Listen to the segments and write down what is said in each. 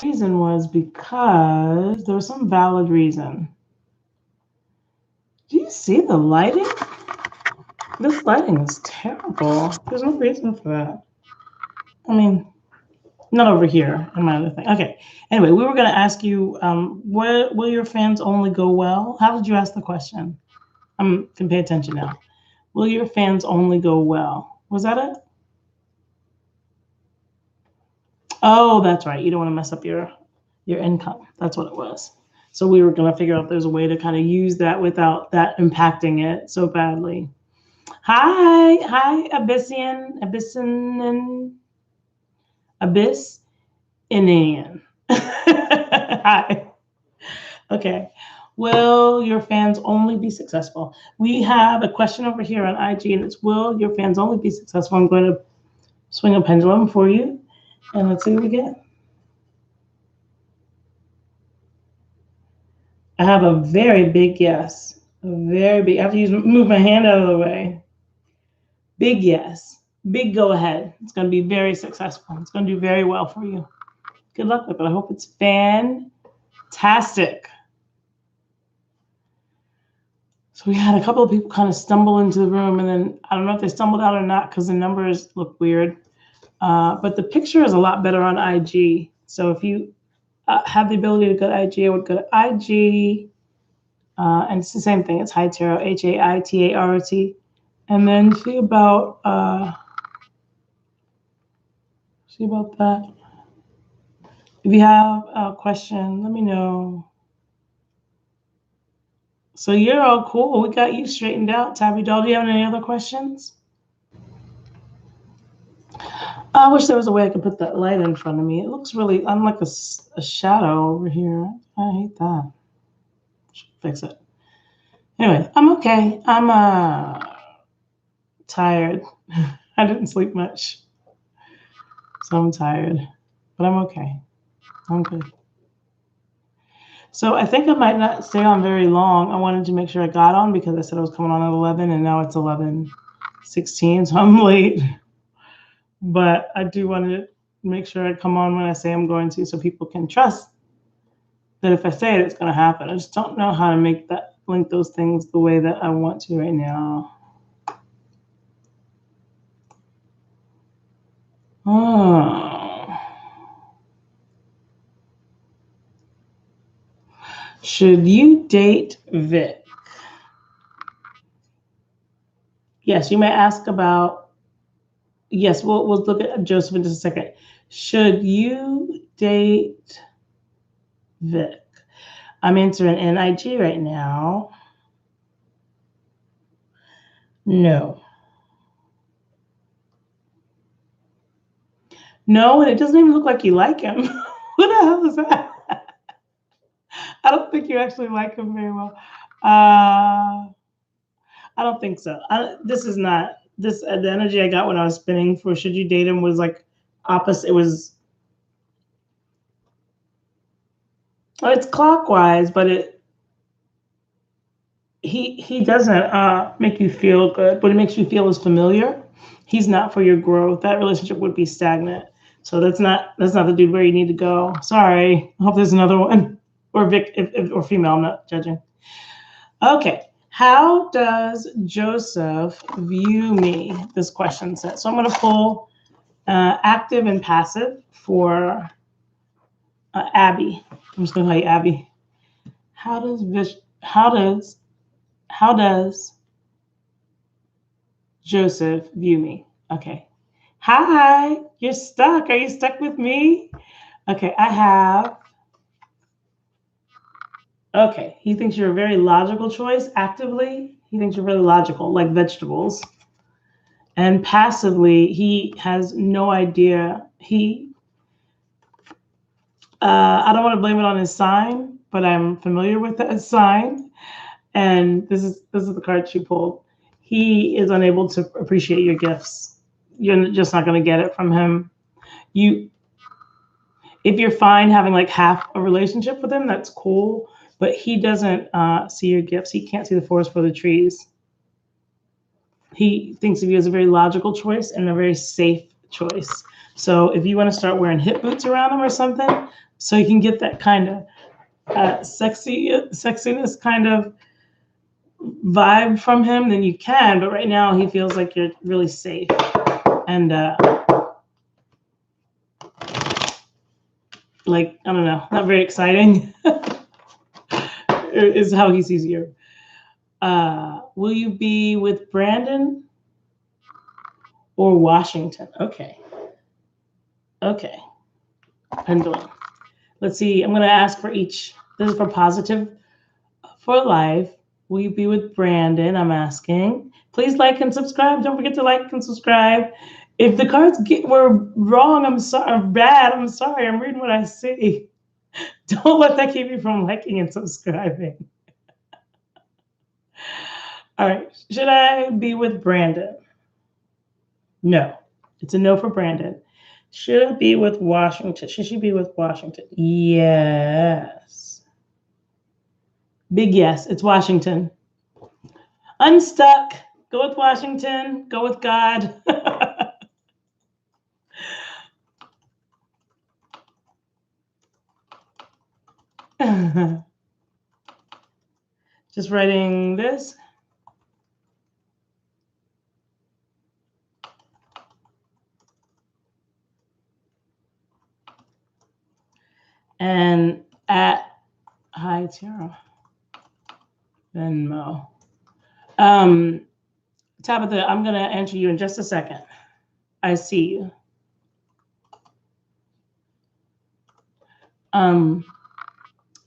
Reason was because there was some valid reason. Do you see the lighting? This lighting is terrible. There's no reason for that. I mean, not over here in my other thing. Okay. Anyway, we were going to ask you, will your fans only go well? How did you ask the question? Can pay attention now. Will your fans only go well? Was that it? Oh, that's right. You don't want to mess up your income. That's what it was. So we were going to figure out if there's a way to kind of use that without that impacting it so badly. Hi, Abyss, Indian. Hi. Okay. Will your fans only be successful? We have a question over here on IG, and it's will your fans only be successful? I'm going to swing a pendulum for you, and let's see what we get. I have a very big yes. A very big. I have to move my hand out of the way. Big yes. Big go ahead. It's going to be very successful. It's going to do very well for you. Good luck with it. I hope it's fantastic. So we had a couple of people kind of stumble into the room, and then I don't know if they stumbled out or not because the numbers look weird. But the picture is a lot better on IG. So if you have the ability to go to IG, I would go to IG. And it's the same thing. It's Haitarot, Haitarot. And then see about that. If you have a question, let me know. So you're all cool. We got you straightened out. Tabby Doll, do you have any other questions? I wish there was a way I could put that light in front of me. It looks really, I'm like a shadow over here. I hate that. Should fix it. Anyway, I'm okay. I'm tired. I didn't sleep much. So I'm tired. But I'm okay. I'm good. So I think I might not stay on very long. I wanted to make sure I got on because I said I was coming on at 11 and now it's 11:16, so I'm late. But I do want to make sure I come on when I say I'm going to so people can trust that if I say it, it's going to happen. I just don't know how to make that link those things the way that I want to right now. Oh. Should you date Vic? Yes, you may ask about. Yes, we'll look at Joseph in just a second. Should you date Vic? I'm answering NIG right now. No. No, and it doesn't even look like you like him. What the hell is that? I don't think you actually like him very well. I don't think so. This is not this. The energy I got when I was spinning for should you date him was like opposite. It was. Oh, it's clockwise, but he doesn't make you feel good. What it makes you feel is familiar. He's not for your growth. That relationship would be stagnant. So that's not the dude where you need to go. Sorry. I hope there's another one or Vic or female. I'm not judging. Okay. How does Joseph view me? This question says. So I'm going to pull active and passive for Abby. I'm just going to call you Abby. How does Joseph view me? Okay. Hi, you're stuck. Are you stuck with me? Okay, I have. Okay, he thinks you're a very logical choice. Actively, he thinks you're really logical, like vegetables. And passively, he has no idea. I don't want to blame it on his sign, but I'm familiar with that sign. And this is the card she pulled. He is unable to appreciate your gifts. You're just not going to get it from him. You if you're fine having like half a relationship with him, that's cool. But he doesn't see your gifts. He can't see the forest for the trees. He thinks of you as a very logical choice and a very safe choice. So if you want to start wearing hip boots around him or something, so you can get that kind of sexiness kind of vibe from him, then you can. But right now he feels like you're really safe. And like, I don't know, not very exciting is how he sees you. Will you be with Brandon or Washington? Okay. Pendulum. Let's see. I'm going to ask for each. This is for positive for life. Will you be with Brandon? I'm asking. Please like and subscribe. Don't forget to like and subscribe. If the cards were wrong, I'm sorry. Or bad, I'm sorry. I'm reading what I see. Don't let that keep you from liking and subscribing. All right. Should I be with Brandon? No. It's a no for Brandon. Should I be with Washington? Should she be with Washington? Yes. Big yes. It's Washington. Unstuck. Go with Washington. Go with God. Just writing this. And at hi Tiara. Venmo. Tabitha, I'm gonna answer you in just a second. I see you.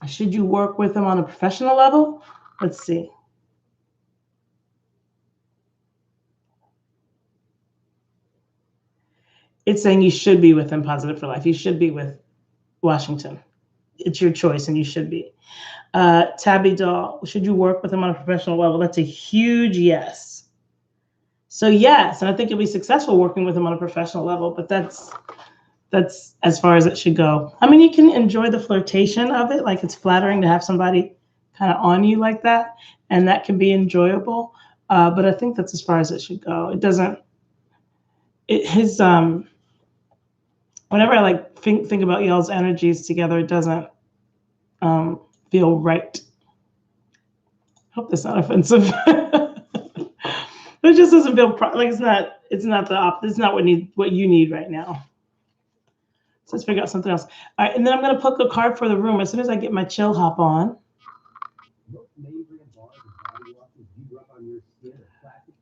Should you work with him on a professional level? Let's see. It's saying you should be with him, positive for life. You should be with Washington. It's your choice and you should be. Tabby Doll, should you work with him on a professional level? That's a huge yes. So yes, and I think you'll be successful working with him on a professional level, but that's as far as it should go. I mean, you can enjoy the flirtation of it. Like, it's flattering to have somebody kind of on you like that, and that can be enjoyable. But I think that's as far as it should go. It doesn't, whenever I like think about y'all's energies together, it doesn't feel right. Hope that's not offensive. It just doesn't feel like it's not what you need right now. So let's figure out something else. All right, and then I'm going to pick a card for the room as soon as I get my chill hop on.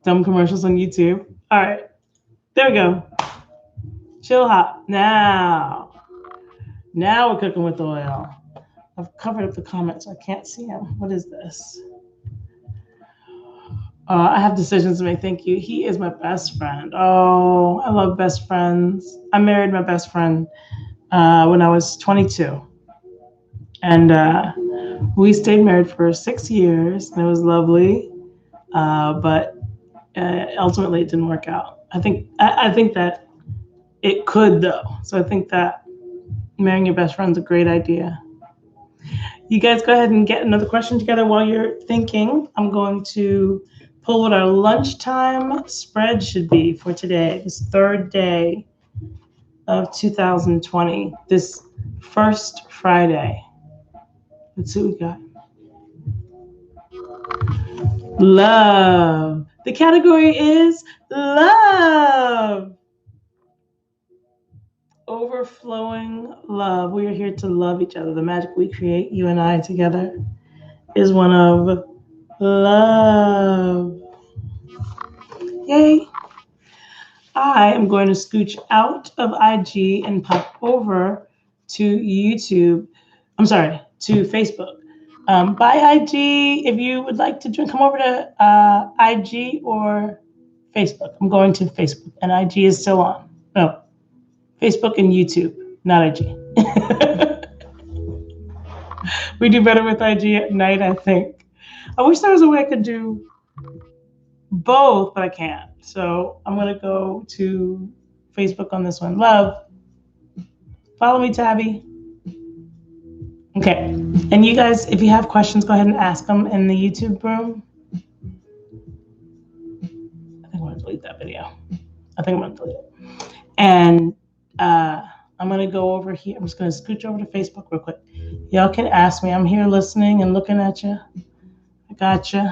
Dumb commercials on YouTube. All right, there we go. Chill hop. Now we're cooking with oil. I've covered up the comments, so I can't see them. What is this? I have decisions to make. Thank you. He is my best friend. Oh, I love best friends. I married my best friend when I was 22. And we stayed married for 6 years, and it was lovely. But ultimately, it didn't work out. I think that it could, though. So I think that marrying your best friend is a great idea. You guys go ahead and get another question together while you're thinking. I'm going to pull what our lunchtime spread should be for today, this third day of 2020, this first Friday. Let's see what we got. Love. The category is love. Overflowing love. We are here to love each other. The magic we create, you and I together, is one of love. Yay. I am going to scooch out of IG and pop over to YouTube. I'm sorry, to Facebook. By IG, if you would like to join, come over to IG or Facebook. I'm going to Facebook, and IG is still on. No, Facebook and YouTube, not IG. We do better with IG at night, I think. I wish there was a way I could do both, but I can't. So I'm going to go to Facebook on this one. Love. Follow me, Tabby. Okay. And you guys, if you have questions, go ahead and ask them in the YouTube room. I think I'm going to delete that video. And I'm going to go over here. I'm just going to scooch over to Facebook real quick. Y'all can ask me. I'm here listening and looking at you. I got you.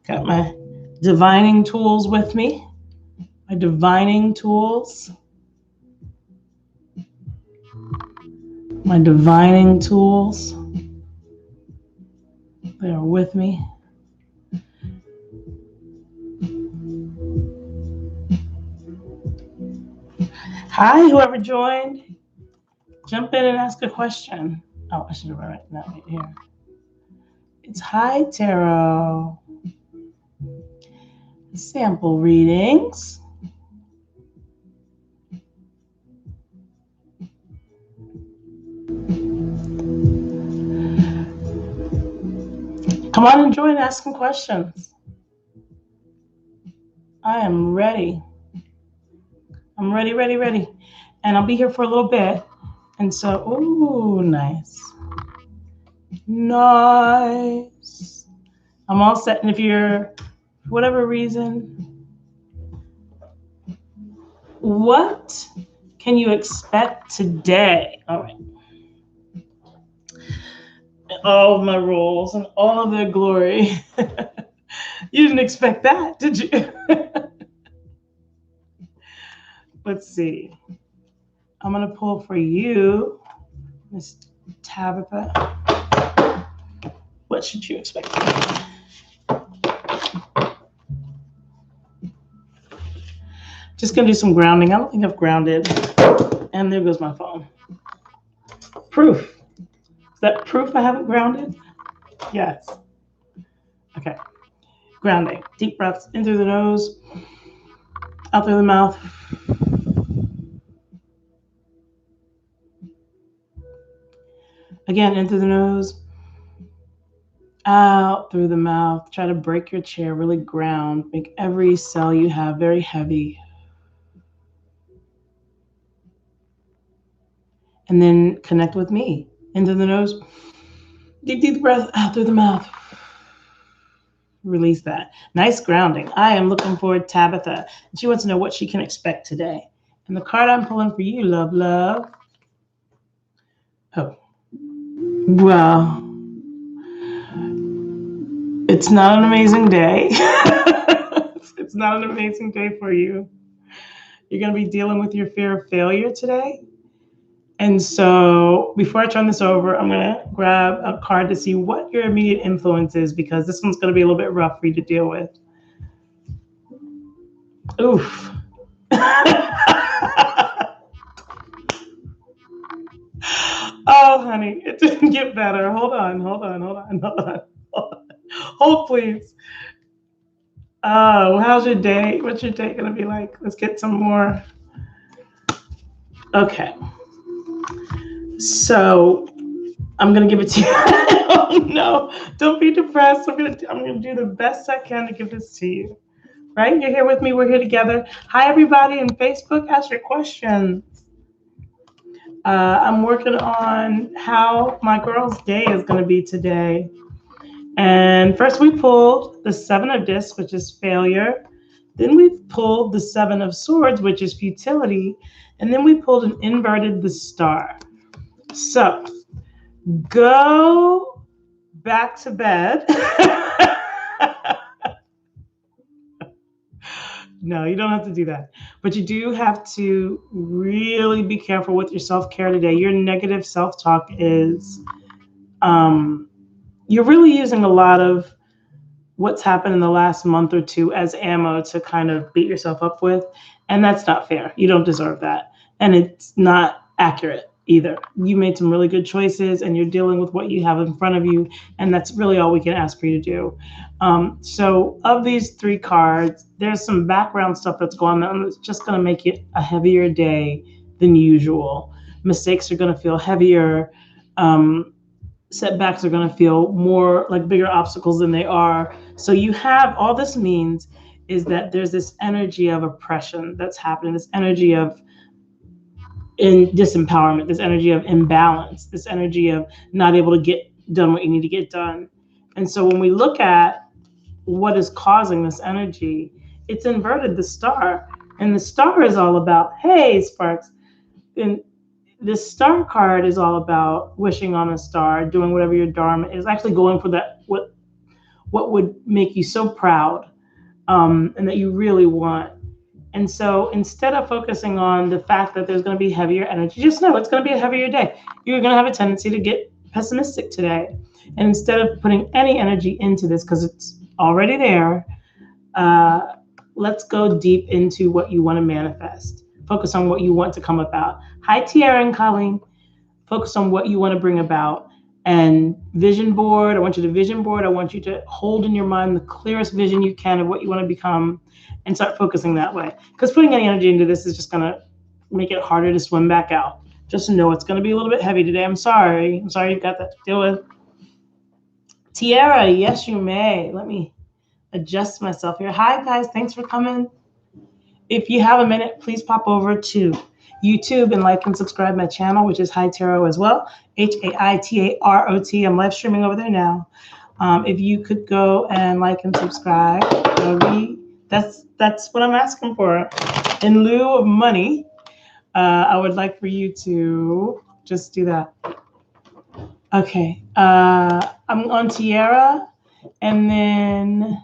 Got my divining tools with me. My divining tools. My divining tools. They are with me. Hi, whoever joined. Jump in and ask a question. Oh, I should have written that right here. It's Hi Tarot. Sample readings. Come on and join, ask some questions. I am ready. I'm ready. And I'll be here for a little bit. And so, ooh, nice. Nice. I'm all set. And if you're, for whatever reason, what can you expect today? All right. All of my roles and all of their glory. You didn't expect that, did you? Let's see. I'm going to pull for you, Miss Tabitha. What should you expect? Just going to do some grounding. I don't think I've grounded. And there goes my phone. Proof. Is that proof I haven't grounded? Yes. Okay. Grounding. Deep breaths in through the nose, out through the mouth. Again, in through the nose, out through the mouth. Try to break your chair, really ground. Make every cell you have very heavy. And then connect with me. In through the nose, deep breath, out through the mouth. Release that. Nice grounding. I am looking for Tabitha. And she wants to know what she can expect today. And the card I'm pulling for you, love. Oh. Well, it's not an amazing day. It's not an amazing day for you. You're going to be dealing with your fear of failure today. And so before I turn this over, I'm going to grab a card to see what your immediate influence is, because this one's going to be a little bit rough for you to deal with. Oof. Oh, honey, it didn't get better. Hold on. Hold, please. Oh, how's your day? What's your day going to be like? Let's get some more. Okay. So I'm going to give it to you. Oh, no, don't be depressed. I'm going to do the best I can to give this to you. Right? You're here with me. We're here together. Hi, everybody in Facebook. Ask your questions. I'm working on how my girl's day is going to be today. And first we pulled the 7 of Discs, which is failure. Then we pulled the 7 of Swords, which is futility. And then we pulled an inverted the Star. So go back to bed. No, you don't have to do that. But you do have to really be careful with your self-care today. Your negative self-talk is, you're really using a lot of what's happened in the last month or two as ammo to kind of beat yourself up with. And that's not fair. You don't deserve that. And it's not accurate either. You made some really good choices and you're dealing with what you have in front of you. And that's really all we can ask for you to do. So of these 3 cards, there's some background stuff that's going on that's just going to make it a heavier day than usual. Mistakes are going to feel heavier. Setbacks are going to feel more like bigger obstacles than they are. So you have, all this means is that there's this energy of oppression that's happening, this energy of disempowerment, this energy of imbalance, this energy of not able to get done what you need to get done. And so when we look at what is causing this energy, it's inverted the Star. And the Star is all about, hey, Sparks, and this star card is all about wishing on a star, doing whatever your dharma is, actually going for that, what would make you so proud, and that you really want. And so instead of focusing on the fact that there's going to be heavier energy, just know it's going to be a heavier day. You're going to have a tendency to get pessimistic today. And instead of putting any energy into this, because it's already there, let's go deep into what you want to manifest. Focus on what you want to come about. Hi, Tiara and Colleen. Focus on what you want to bring about. And vision board, I want you to vision board. I want you to hold in your mind the clearest vision you can of what you want to become, and start focusing that way. Because putting any energy into this is just going to make it harder to swim back out. Just know it's going to be a little bit heavy today. I'm sorry you've got that to deal with. Tiara, yes, you may. Let me adjust myself here. Hi, guys. Thanks for coming. If you have a minute, please pop over to YouTube and like and subscribe my channel, which is High Tarot as well. HAITAROT. I'm live streaming over there now. If you could go and like and subscribe, that's what I'm asking for. In lieu of money, I would like for you to just do that. Okay. I'm on Tiara, and then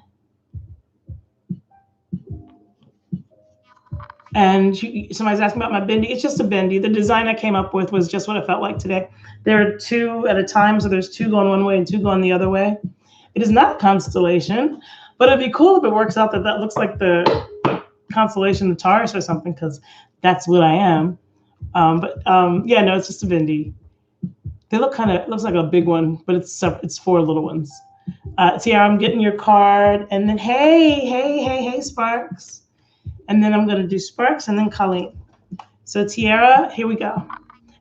somebody's asking about my bendy. It's just a bendy. The design I came up with was just what it felt like today. There are two at a time, so there's two going one way and two going the other way. It is not a constellation, but it'd be cool if it works out that looks like the constellation of Taurus or something, because that's what I am. Yeah, no, it's just a bendy. They look it looks like a big one, but it's four little ones. Tiara, I'm getting your card, and then hey, Sparks. And then I'm going to do Sparks and then Colleen. So Tiara, here we go.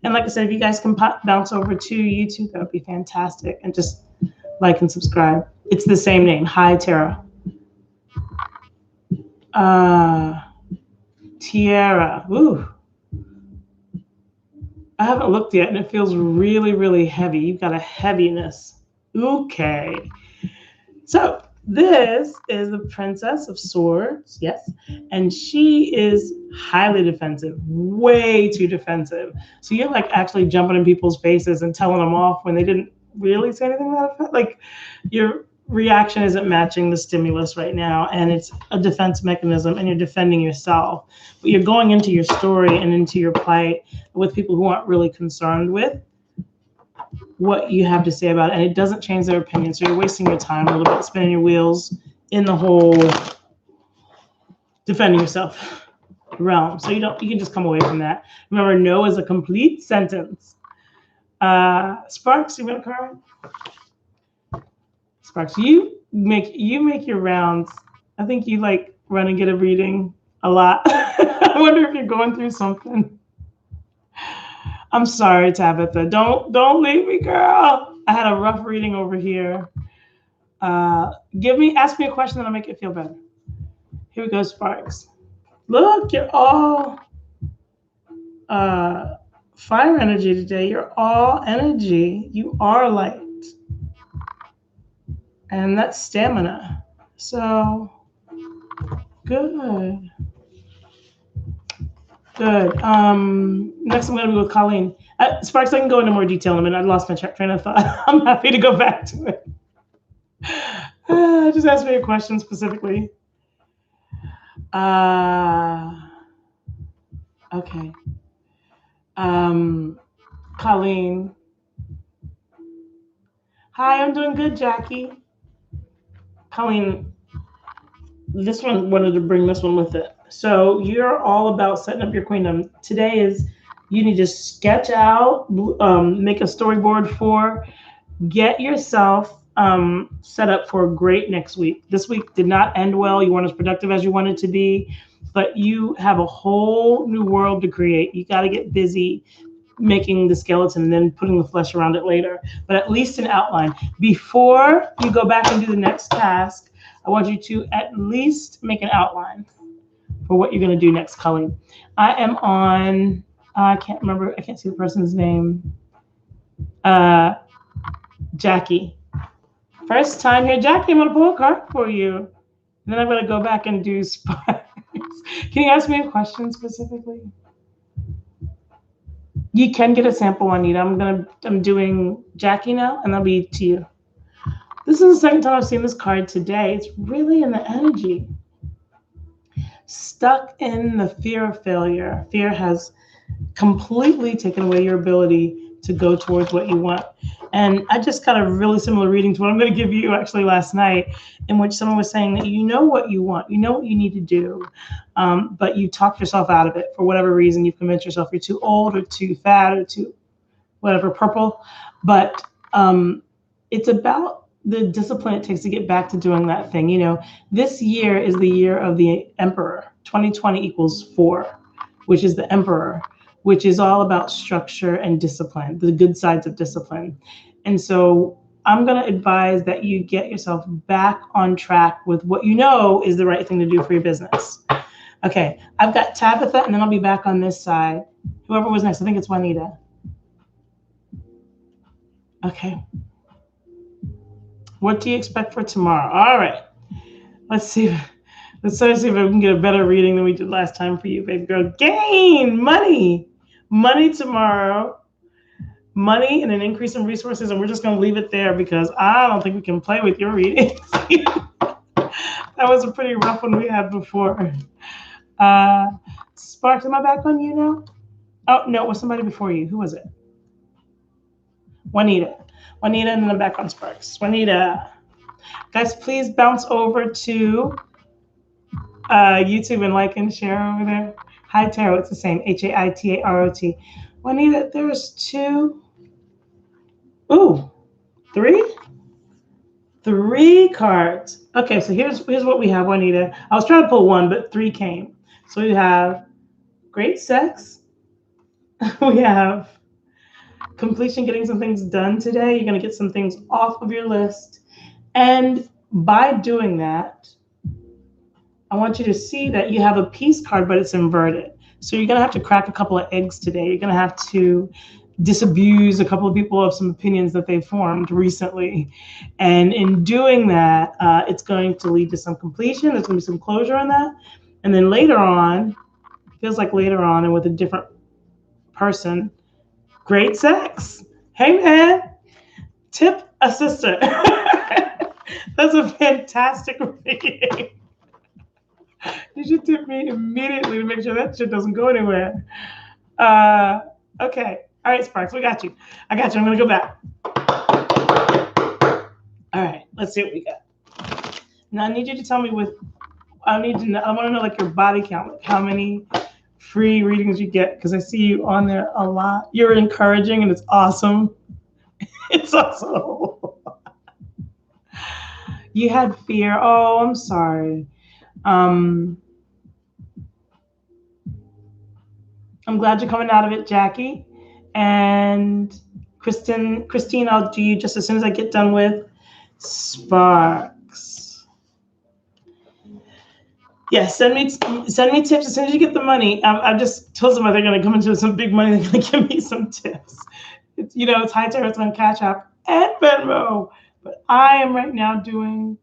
And like I said, if you guys can bounce over to YouTube, that would be fantastic. And just like and subscribe. It's the same name. Hi, Tara. Tiara. Ooh. I haven't looked yet, and it feels really, really heavy. You've got a heaviness. Okay. So this is the Princess of Swords, yes, and she is highly defensive, way too defensive. So you're like actually jumping in people's faces and telling them off when they didn't really say anything about it. Like your reaction isn't matching the stimulus right now, and it's a defense mechanism, and you're defending yourself. But you're going into your story and into your plight with people who aren't really concerned with what you have to say about it, and it doesn't change their opinion. So you're wasting your time a little bit, spinning your wheels in the whole defending yourself realm. So you can just come away from that. Remember, no is a complete sentence. Sparks, you want a card? Sparks, you make your rounds. I think you like run and get a reading a lot. I wonder if you're going through something. I'm sorry, Tabitha. Don't leave me, girl. I had a rough reading over here. Ask me a question that'll make it feel better. Here we go, Sparks. Look, you're all fire energy today. You're all energy. You are light. And that's stamina. So good. Good. Next, I'm going to go with Colleen. Sparks, I can go into more detail in a minute. I lost my train of thought. I'm happy to go back to it. Just ask me a question specifically. Okay. Colleen. Hi, I'm doing good, Jackie. Colleen, this one wanted to bring this one with it. So you're all about setting up your queendom. Today is you need to sketch out, make a storyboard get yourself set up for a great next week. This week did not end well. You weren't as productive as you wanted to be, but you have a whole new world to create. You got to get busy making the skeleton and then putting the flesh around it later, but at least an outline. Before you go back and do the next task, I want you to at least make an outline for what you're going to do next, Colleen. I am on, I can't remember, I can't see the person's name. Jackie. First time here, Jackie, I'm going to pull a card for you. And then I'm going to go back and do Sparks. Can you ask me a question specifically? You can get a sample, Juanita. I'm doing Jackie now, and that'll be to you. This is the second time I've seen this card today. It's really in the energy. Stuck in the fear of failure. Fear has completely taken away your ability to go towards what you want. And I just got a really similar reading to what I'm going to give you actually last night, in which someone was saying that you know what you want, you know what you need to do, but you talk yourself out of it for whatever reason. You've convinced yourself you're too old or too fat or too whatever, purple. But it's about the discipline it takes to get back to doing that thing. You know, this year is the year of the Emperor. 2020 equals 4, which is the Emperor, which is all about structure and discipline, the good sides of discipline. And so I'm going to advise that you get yourself back on track with what you know is the right thing to do for your business. Okay, I've got Tabitha, and then I'll be back on this side. Whoever was next, I think it's Juanita. Okay. What do you expect for tomorrow? All right. Let's see. Let's try to see if we can get a better reading than we did last time for you, baby girl. Gain money. Money tomorrow. Money and an increase in resources. And we're just going to leave it there because I don't think we can play with your readings. That was a pretty rough one we had before. Sparks, am I back on you now? Oh, no, it was somebody before you. Who was it? Juanita, and then I'm back on Sparks. Juanita. Guys, please bounce over to YouTube and like and share over there. Hi, Tarot. It's the same. H-A-I-T-A-R-O-T. Juanita, there's 2. Ooh, 3? 3 cards. Okay, so here's what we have, Juanita. I was trying to pull 1, but 3 came. So we have great sex. We have completion, getting some things done today. You're going to get some things off of your list. And by doing that, I want you to see that you have a peace card, but it's inverted. So you're going to have to crack a couple of eggs today. You're going to have to disabuse a couple of people of some opinions that they formed recently. And in doing that, it's going to lead to some completion. There's going to be some closure on that. And then later on, feels like later on and with a different person, great sex. Hey, man, tip a sister. That's a fantastic reading. You should tip me immediately to make sure that shit doesn't go anywhere. Okay. All right, Sparks, we got you. I got you. I'm going to go back. All right. Let's see what we got. Now, I need you to tell me I want to know like your body count, like how many free readings you get, because I see you on there a lot. You're encouraging and it's awesome. It's awesome. You had fear. Oh, I'm sorry. I'm glad you're coming out of it, Jackie. And Christine, I'll do you just as soon as I get done with Sparks. Yes, send me tips as soon as you get the money. I just told somebody they're going to come into some big money. They're going to give me some tips. It's High Tarot. It's on Cash App and Venmo. But I am right now doing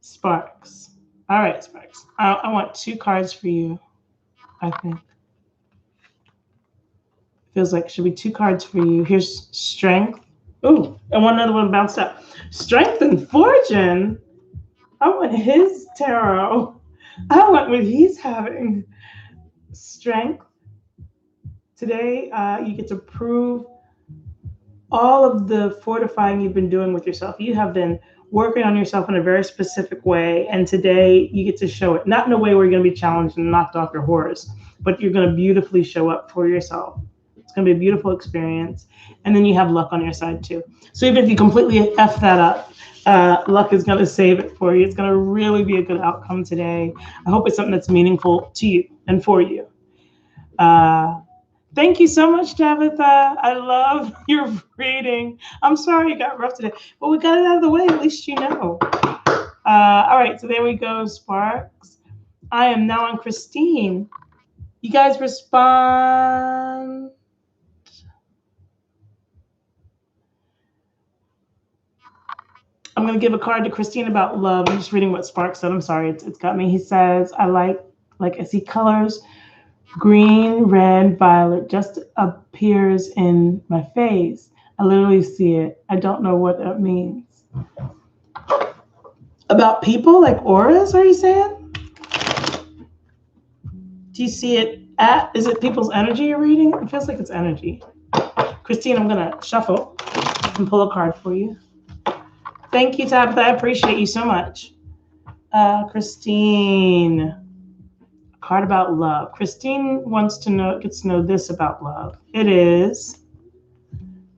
Sparks. All right, Sparks. I want 2 cards for you, I think. Feels like it should be 2 cards for you. Here's Strength. Ooh, and another one bounced up. Strength and Fortune. I want his tarot. I want what he's having. Strength. Today, you get to prove all of the fortifying you've been doing with yourself. You have been working on yourself in a very specific way. And today you get to show it, not in a way where you're going to be challenged and knocked off your horse, but you're going to beautifully show up for yourself. It's going to be a beautiful experience. And then you have luck on your side too. So even if you completely F that up, luck is going to save it for you. It's going to really be a good outcome today. I hope it's something that's meaningful to you and for you. Thank you so much, Tabitha. I love your reading. I'm sorry it got rough today, but we got it out of the way. At least you know. All right, so there we go, Sparks. I am now on Christine. You guys respond. I'm going to give a card to Christine about love. I'm just reading what Sparks said. I'm sorry, it's got me. He says, I see colors Green, red, violet just appears in my face. I literally see it. I don't know what that means. About people, like auras, are you saying? Do you see it at, is it people's energy you're reading? It feels like it's energy. Christine, I'm going to shuffle and pull a card for you. Thank you, Tabitha. I appreciate you so much. Christine, a card about love. Christine gets to know this about love. It is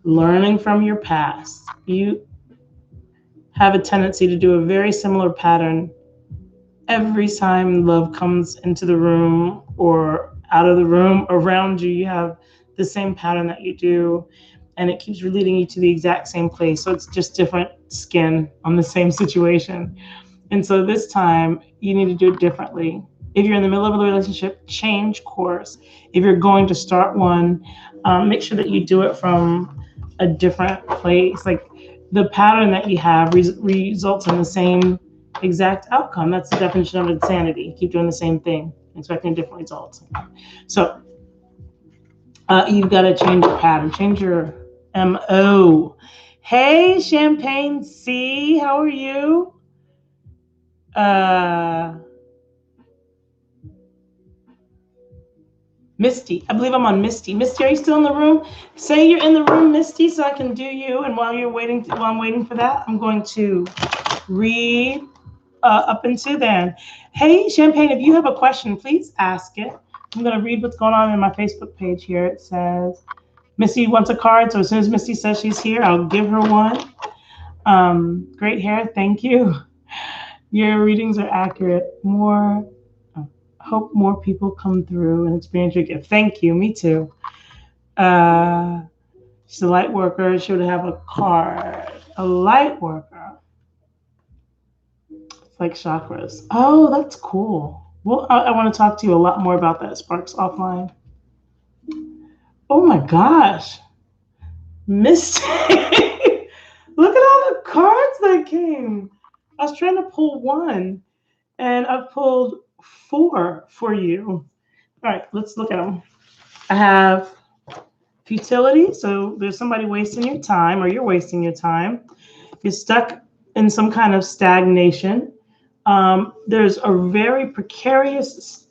learning from your past. You have a tendency to do a very similar pattern every time love comes into the room or out of the room around you. You have the same pattern that you do, and it keeps leading you to the exact same place. So it's just different skin on the same situation. And so this time you need to do it differently. If you're in the middle of a relationship, change course. If you're going to start one, make sure that you do it from a different place. Like the pattern that you have results in the same exact outcome. That's the definition of insanity. Keep doing the same thing, expecting different results. So you've got to change your pattern, change your MO. Hey, Champagne C, how are you? Misty, I believe I'm on Misty. Misty, are you still in the room? Say you're in the room, Misty, so I can do you. And while I'm waiting for that, I'm going to read up until then. Hey, Champagne, if you have a question, please ask it. I'm going to read what's going on in my Facebook page here. It says, Misty wants a card, so as soon as Misty says she's here, I'll give her one. Great hair, thank you. Your readings are accurate. Hope more people come through and experience your gift. Thank you, me too. She's a light worker. She would have a card. A light worker. It's like chakras. Oh, that's cool. Well, I want to talk to you a lot more about that, Sparks, offline. Oh my gosh. Misty. Look at all the cards that came. I was trying to pull one, and I pulled 4 for you. All right, let's look at them. I have futility. So there's somebody wasting your time, or you're wasting your time. You're stuck in some kind of stagnation. There's a very precarious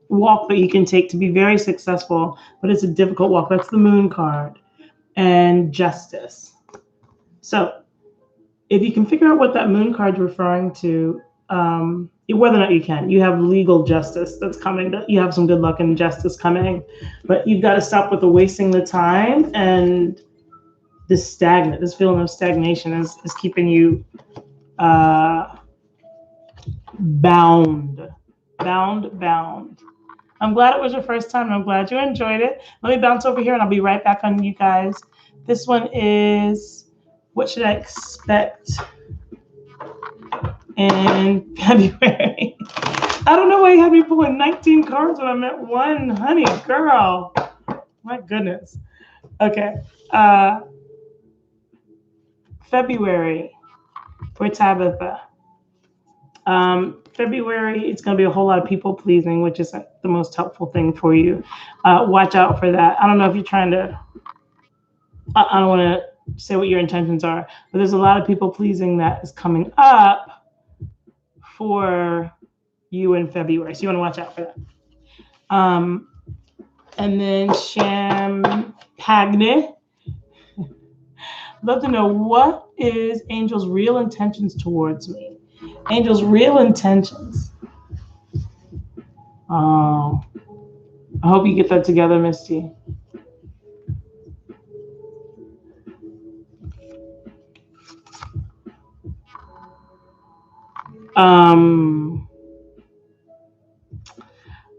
walk that you can take to be very successful, but it's a difficult walk. That's the moon card. And justice. So if you can figure out what that moon card is referring to, whether or not you have legal justice that's coming. You have some good luck and justice coming, but you've got to stop with the wasting the time and this feeling of stagnation is keeping you bound. I'm glad it was your first time, and I'm glad you enjoyed it. Let me bounce over here, and I'll be right back on you guys. This one is, what should I expect in February? I don't know why you had me pulling 19 cards when I meant one, honey, girl. My goodness. Okay. February for Tabitha. February, it's going to be a whole lot of people pleasing, which is the most helpful thing for you. Watch out for that. I don't know if you're trying to, I don't want to say what your intentions are, but there's a lot of people pleasing that is coming up for you in February. So you want to watch out for that. And then Champagne. Love to know, what is Angel's real intentions towards me? Angel's real intentions. Oh, I hope you get that together, Misty.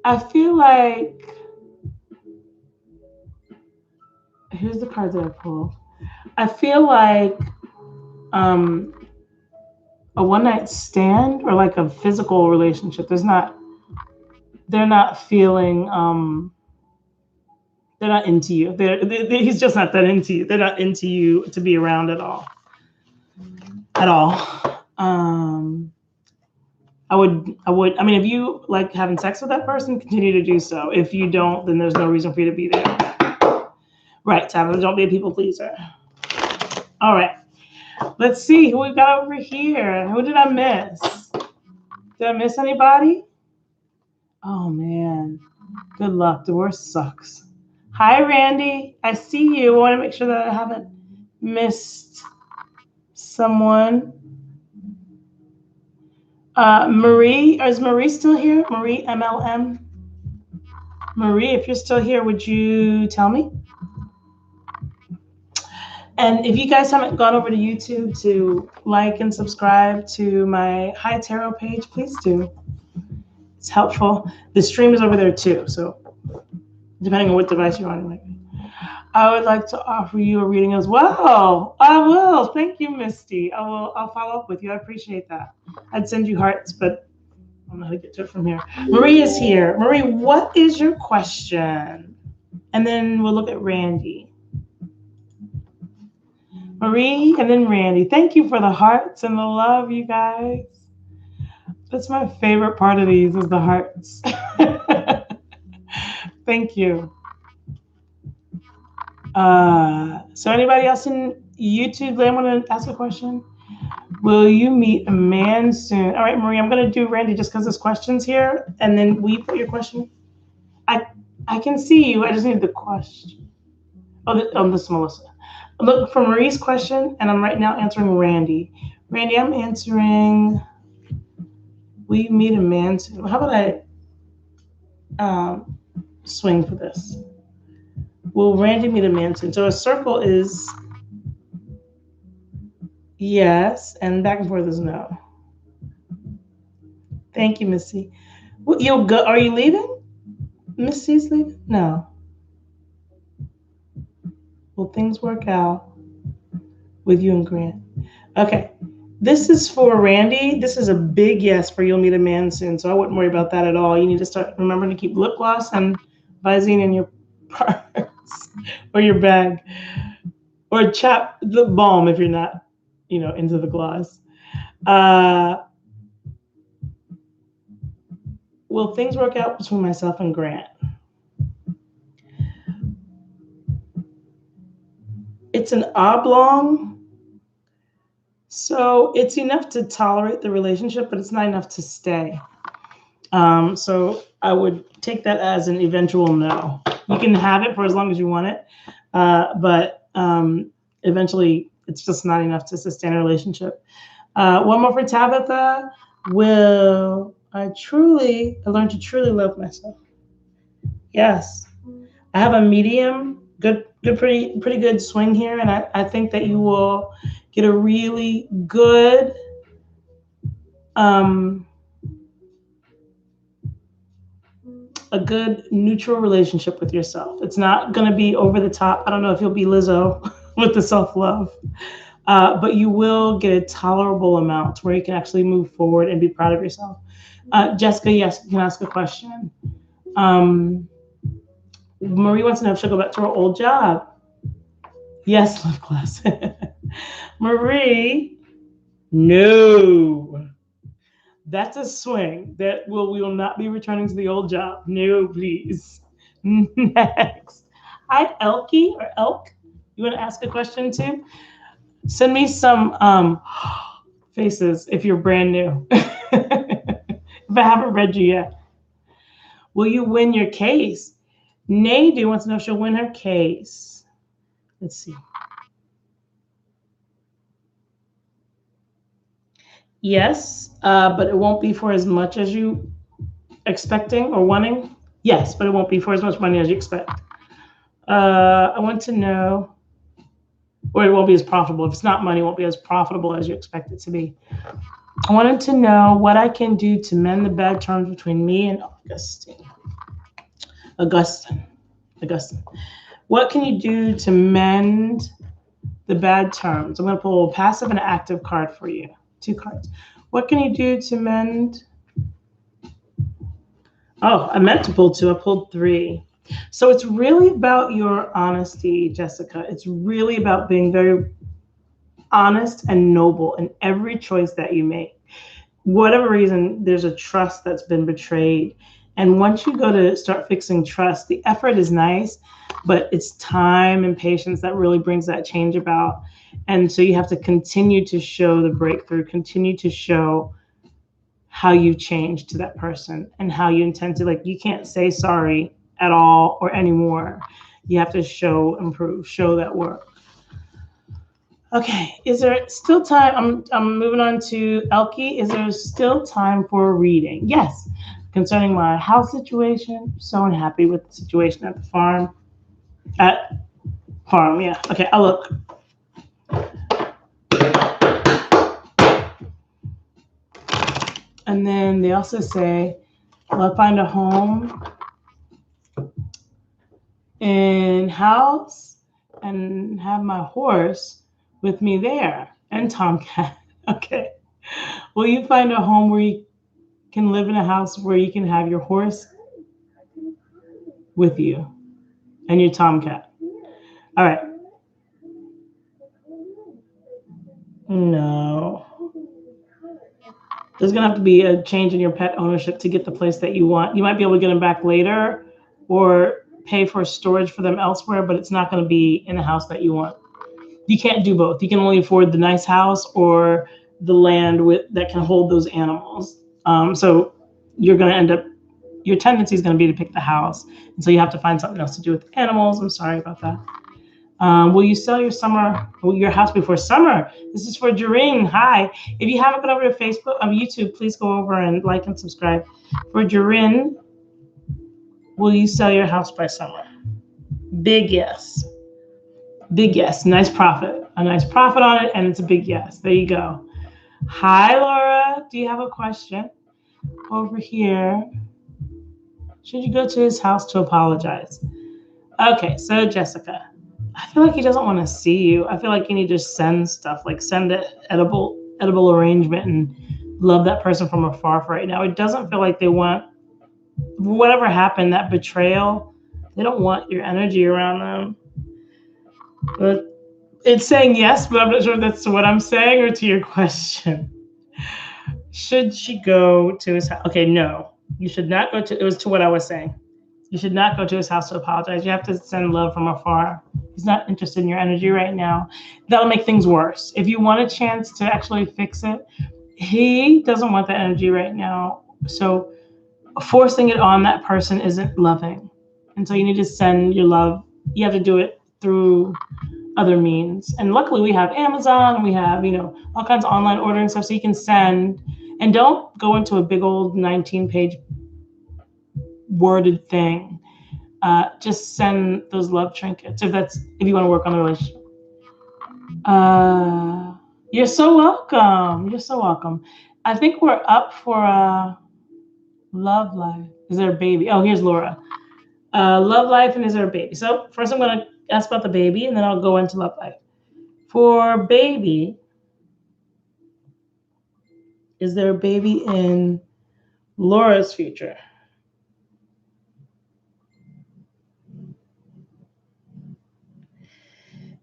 I feel like, here's the card that I pulled. I feel like a one-night stand or like a physical relationship. They're not feeling, they're not into you. He's just not that into you. They're not into you to be around at all. I mean, if you like having sex with that person, continue to do so. If you don't, then there's no reason for you to be there. Right, Tabitha, don't be a people pleaser. All right. Let's see who we got over here. Who did I miss? Did I miss anybody? Oh, man. Good luck. Divorce sucks. Hi, Randy. I see you. I want to make sure that I haven't missed someone. Marie, is Marie still here? Marie MLM? Marie, if you're still here, would you tell me? And if you guys haven't gone over to YouTube to like and subscribe to my High Tarot page, please do. It's helpful. The stream is over there too, so depending on what device you're on. I would like to offer you a reading as well. I will. Thank you, Misty. I'll follow up with you. I appreciate that. I'd send you hearts, but I don't know how to get to it from here. Marie is here. Marie, what is your question? And then we'll look at Randy. Marie and then Randy. Thank you for the hearts and the love, you guys. That's my favorite part of these is the hearts. Thank you. So anybody else in YouTube land want to ask a question? Will you meet a man soon? All right, Marie, I'm going to do Randy just because there's questions here. And then we put your question. I can see you. I just need the question. Oh, this is Melissa. Look for Marie's question, and I'm right now answering Randy. Randy, I'm answering, will you meet a man soon? How about I swing for this? Will Randy meet a man soon? So a circle is yes, and back and forth is no. Thank you, Missy. You'll go. Are you leaving? Missy's leaving? No. Will things work out with you and Grant? Okay. This is for Randy. This is a big yes for you'll meet a man soon. So I wouldn't worry about that at all. You need to start remembering to keep lip gloss and Visine in your purse or your bag, or chap lip balm if you're not, into the gloss. Will things work out between myself and Grant? It's an oblong, so it's enough to tolerate the relationship, but it's not enough to stay. So I would take that as an eventual no. You can have it for as long as you want it, but eventually it's just not enough to sustain a relationship. One more for Tabitha. Will I learn to truly love myself? Yes. I have a medium, pretty good swing here, and I think that you will get a really good neutral relationship with yourself. It's not going to be over the top. I don't know if you'll be Lizzo with the self-love, but you will get a tolerable amount where you can actually move forward and be proud of yourself. Jessica, yes, you can ask a question. Marie wants to know if she'll go back to her old job. Yes, love class. Marie, no. That's a swing. We will not be returning to the old job. No, please. Next. Hi, Elkie or Elk. You want to ask a question too? Send me some faces if you're brand new. If I haven't read you yet. Will you win your case? Nadu wants to know if she'll win her case. Let's see. Yes, but it won't be for as much as you expecting or wanting. Yes, but it won't be for as much money as you expect. I want to know, or it won't be as profitable. If it's not money, it won't be as profitable as you expect it to be. I wanted to know what I can do to mend the bad terms between me and Augustine. What can you do to mend the bad terms? I'm going to pull a passive and an active card for you. 2 cards. What can you do to mend? Oh, I meant to pull 2. I pulled 3. So it's really about your honesty, Jessica. It's really about being very honest and noble in every choice that you make. whatever reason, there's a trust that's been betrayed. And once you go to start fixing trust, the effort is nice, but it's time and patience that really brings that change about. And so you have to continue to show the breakthrough, continue to show how you change to that person and how you intend to, like, you can't say sorry at all or anymore. You have to show improve, show that work. Okay, is there still time? I'm moving on to Elke. Is there still time for a reading? Yes, concerning my house situation. So unhappy with the situation at the farm. At farm, yeah. Okay, I'll look. And then they also say, will I find a home in house and have my horse with me there and Tomcat. Okay. Will you find a home where you can live in a house where you can have your horse with you and your Tomcat? All right. No. There's going to have to be a change in your pet ownership to get the place that you want. You might be able to get them back later or pay for storage for them elsewhere, but it's not going to be in the house that you want. You can't do both. You can only afford the nice house or the land that can hold those animals. So you're going to end up, your tendency is going to be to pick the house. And so you have to find something else to do with the animals. I'm sorry about that. Will you sell your house before summer? This is for Jareen. Hi. If you haven't gone over to Facebook, YouTube, please go over and like and subscribe. For Jareen, will you sell your house by summer? Big yes. Big yes. Nice profit. A nice profit on it, and it's a big yes. There you go. Hi, Laura. Do you have a question? Over here. Should you go to his house to apologize? Okay, so Jessica, I feel like he doesn't want to see you. I feel like you need to send stuff, like send an edible arrangement and love that person from afar for right now. It doesn't feel like they want, whatever happened, that betrayal, they don't want your energy around them. But it's saying yes, but I'm not sure if that's what I'm saying or to your question. Should she go to his house? Okay, no. You should not go to, it was to what I was saying. You should not go to his house to apologize. You have to send love from afar. He's not interested in your energy right now. That'll make things worse. If you want a chance to actually fix it, he doesn't want that energy right now. So forcing it on that person isn't loving. And so you need to send your love. You have to do it through other means. And luckily we have Amazon, we have, all kinds of online ordering stuff, so you can send. And don't go into a big old 19-page worded thing. Just send those love trinkets if you want to work on the relationship. You're so welcome. You're so welcome. I think we're up for love life. Is there a baby? Oh, here's Laura. Love life, and is there a baby? So first I'm going to ask about the baby, and then I'll go into love life. For baby, is there a baby in Laura's future?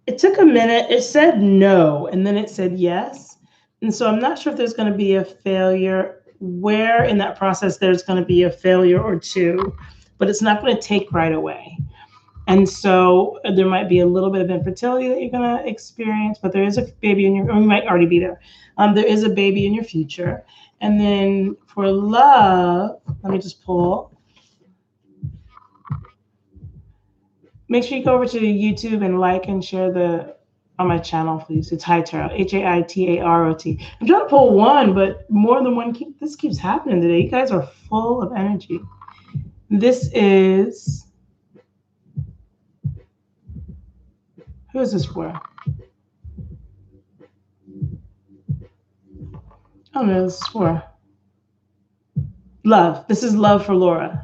It took a minute. It said no, and then it said yes. And so I'm not sure if there's going to be a failure, where in that process there's going to be a failure or two, but it's not going to take right away. And so there might be a little bit of infertility that you're going to experience, but there is a baby or you might already be there. There is a baby in your future. And then for love, let me just pull. Make sure you go over to YouTube and like and share on my channel, please. It's Haitarot, Haitarot. I'm trying to pull one, but more than one. This keeps happening today. You guys are full of energy. This is, who is this for? Oh no, this is for love. This is love for Laura.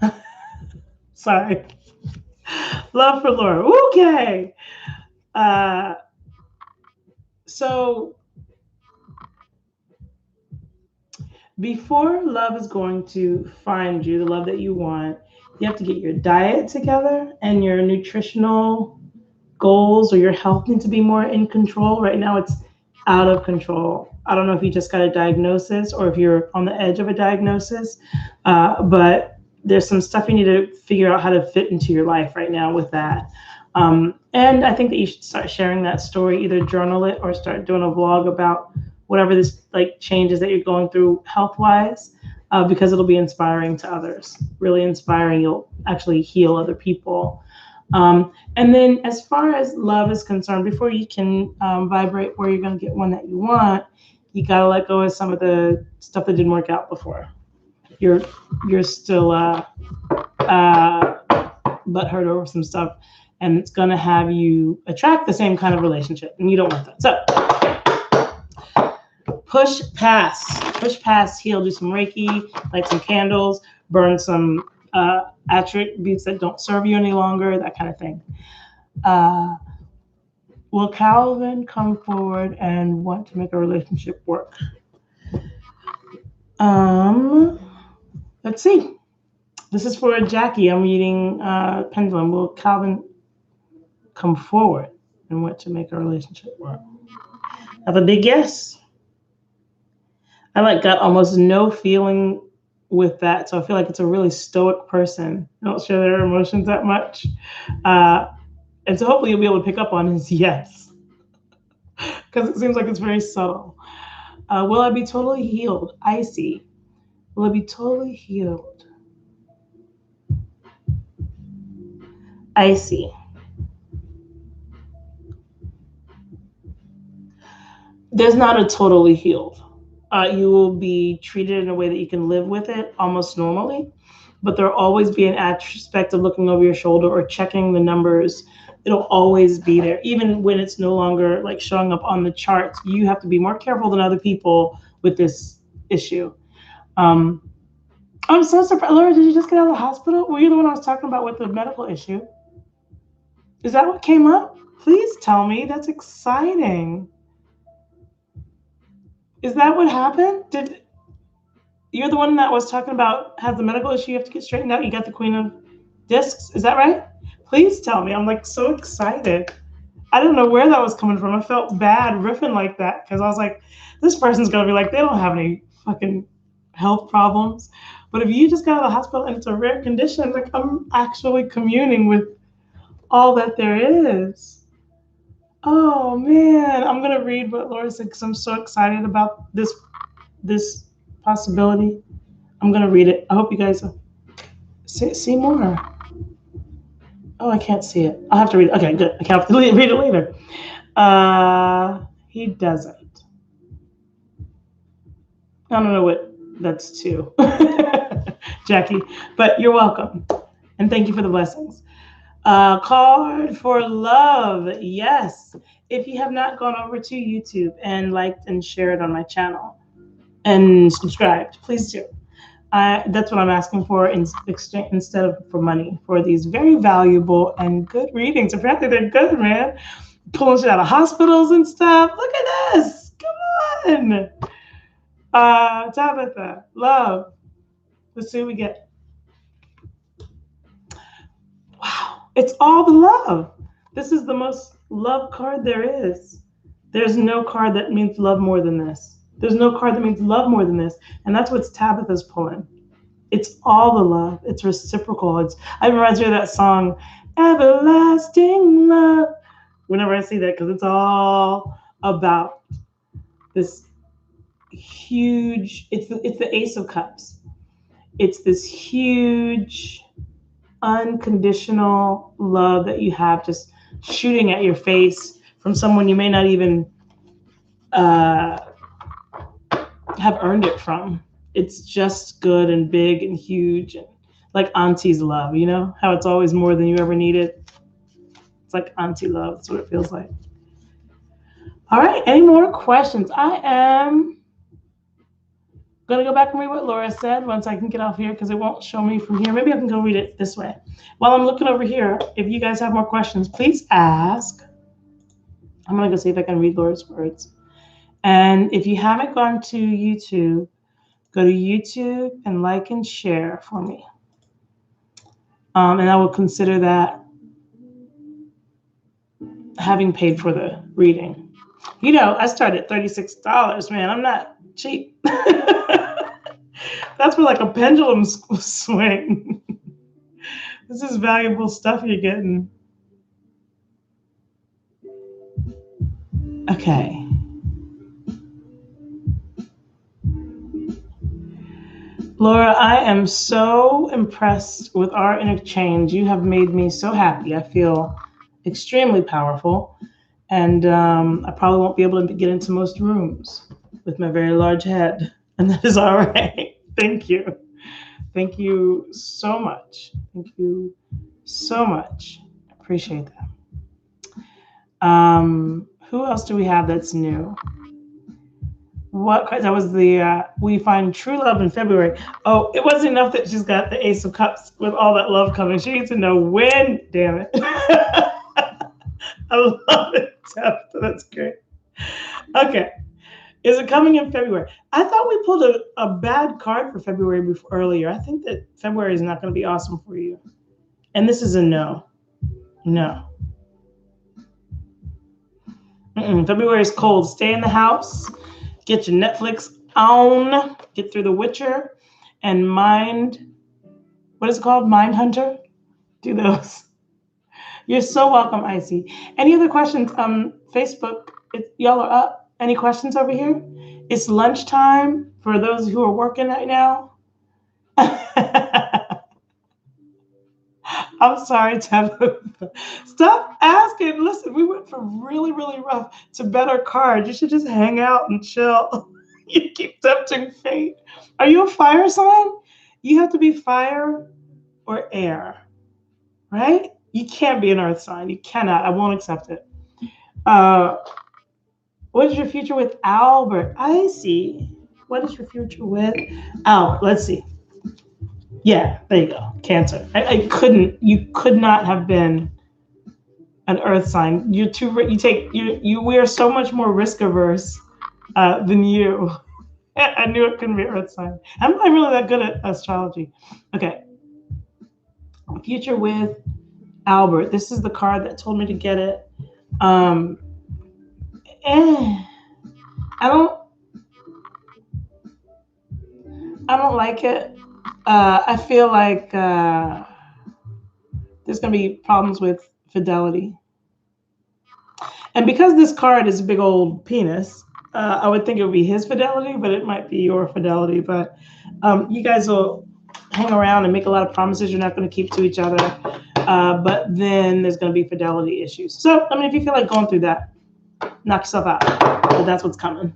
Sorry. Love for Laura. Okay. So before love is going to find you, the love that you want, you have to get your diet together and your nutritional goals or your health need to be more in control. Right now it's out of control. I don't know if you just got a diagnosis or if you're on the edge of a diagnosis, but there's some stuff you need to figure out how to fit into your life right now with that. And I think that you should start sharing that story, either journal it or start doing a vlog about whatever this like changes that you're going through health wise, because it'll be inspiring to others, really inspiring. You'll actually heal other people. And then as far as love is concerned, before you can vibrate where you're going to get one that you want, you got to let go of some of the stuff that didn't work out before. You're you're still butthurt over some stuff, and it's going to have you attract the same kind of relationship, and you don't want that. So push past, heal, do some Reiki, light some candles, burn some attributes that don't serve you any longer, that kind of thing. Uh, will Calvin come forward and want to make a relationship work? Um, let's see. This is for Jackie. I'm reading Pendulum. Will Calvin come forward and want to make a relationship work? Have a big yes. I like got almost no feeling with that, so I feel like it's a really stoic person. They don't share their emotions that much, and so hopefully you'll be able to pick up on his yes, because it seems like it's very subtle. Will I be totally healed? I see. Will I be totally healed? I see. There's not a totally healed. You will be treated in a way that you can live with it almost normally, but there'll always be an aspect of looking over your shoulder or checking the numbers. It'll always be there, even when it's no longer like showing up on the charts. You have to be more careful than other people with this issue. Um, I'm so surprised. Laura, did you just get out of the hospital? Were you the one I was talking about with the medical issue? Is that what came up? Please tell me. That's exciting. Is that what happened? Did you're the one that was talking about has the medical issue you have to get straightened out? You got the Queen of Discs. Is that right? Please tell me. I'm like so excited. I didn't know where that was coming from. I felt bad riffing like that because I was like, this person's gonna be like, they don't have any fucking health problems. But if you just got out of the hospital and it's a rare condition, like I'm actually communing with all that there is. Oh man, I'm gonna read what Laura said because I'm so excited about this possibility. I'm gonna read it. I hope you guys see more. Oh, I can't see it. I'll have to read it. Okay, good. I can't read it later. He doesn't. I don't know what that's to, Jackie, but you're welcome. And thank you for the blessings. Card for love. Yes. If you have not gone over to YouTube and liked and shared on my channel and subscribed, please do. That's what I'm asking for instead of for money for these very valuable and good readings. Apparently they're good, man. Pulling shit out of hospitals and stuff. Look at this. Come on. Tabitha, love. Let's see what we get. Wow, it's all the love. This is the most love card there is. There's no card that means love more than this. There's no card that means love more than this. And that's what Tabitha's pulling. It's all the love. It's reciprocal. I reminds me of that song, Everlasting Love. Whenever I see that, because it's all about this huge, it's the Ace of Cups. It's this huge unconditional love that you have just shooting at your face from someone you may not even have earned it from. It's just good and big and huge, and like auntie's love, you know how it's always more than you ever needed. It's like auntie love. That's what it feels like. All right, any more questions? I am gonna go back and read what Laura said once I can get off here because it won't show me from here. Maybe I can go read it this way. While I'm looking over here, if you guys have more questions, please ask. I'm gonna go see if I can read Laura's words. And if you haven't gone to YouTube, go to YouTube and like and share for me. And I will consider that having paid for the reading. You know, I started at $36, man. I'm not cheap. That's for like a pendulum swing. This is valuable stuff you're getting. Okay. Laura, I am so impressed with our interchange. You have made me so happy. I feel extremely powerful. And I probably won't be able to get into most rooms with my very large head. And that is all right. Thank you. Thank you so much. Thank you so much. Appreciate that. Who else do we have that's new? What that was the we find true love in February. Oh, it wasn't enough that she's got the Ace of Cups with all that love coming. She needs to know when. Damn it! I love it, Steph. That's great. Okay, is it coming in February? I thought we pulled a bad card for February earlier. I think that February is not going to be awesome for you. And this is a no. No. February is cold. Stay in the house. Get your Netflix on. Get through The Witcher. And what is it called? Mind Hunter? Do those. You're so welcome, Icy. Any other questions? Facebook, y'all are up. Any questions over here? It's lunchtime for those who are working right now. I'm sorry, Tabitha. Stop asking. Listen, we went from really, really rough to better cards. You should just hang out and chill. You keep tempting fate. Are you a fire sign? You have to be fire or air, right? You can't be an earth sign. You cannot. I won't accept it. What is your future with Albert? I see. What is your future with Albert? Let's see. Yeah, there you go. Cancer. You could not have been an earth sign. We are so much more risk averse than you. I knew it couldn't be earth sign. I'm not really that good at astrology. Okay. Future with Albert. This is the card that told me to get it. I don't like it. I feel like there's going to be problems with fidelity. And because this card is a big old penis, I would think it would be his fidelity, but it might be your fidelity. But you guys will hang around and make a lot of promises you're not going to keep to each other. But then there's going to be fidelity issues. So, I mean, if you feel like going through that, knock yourself out. But that's what's coming.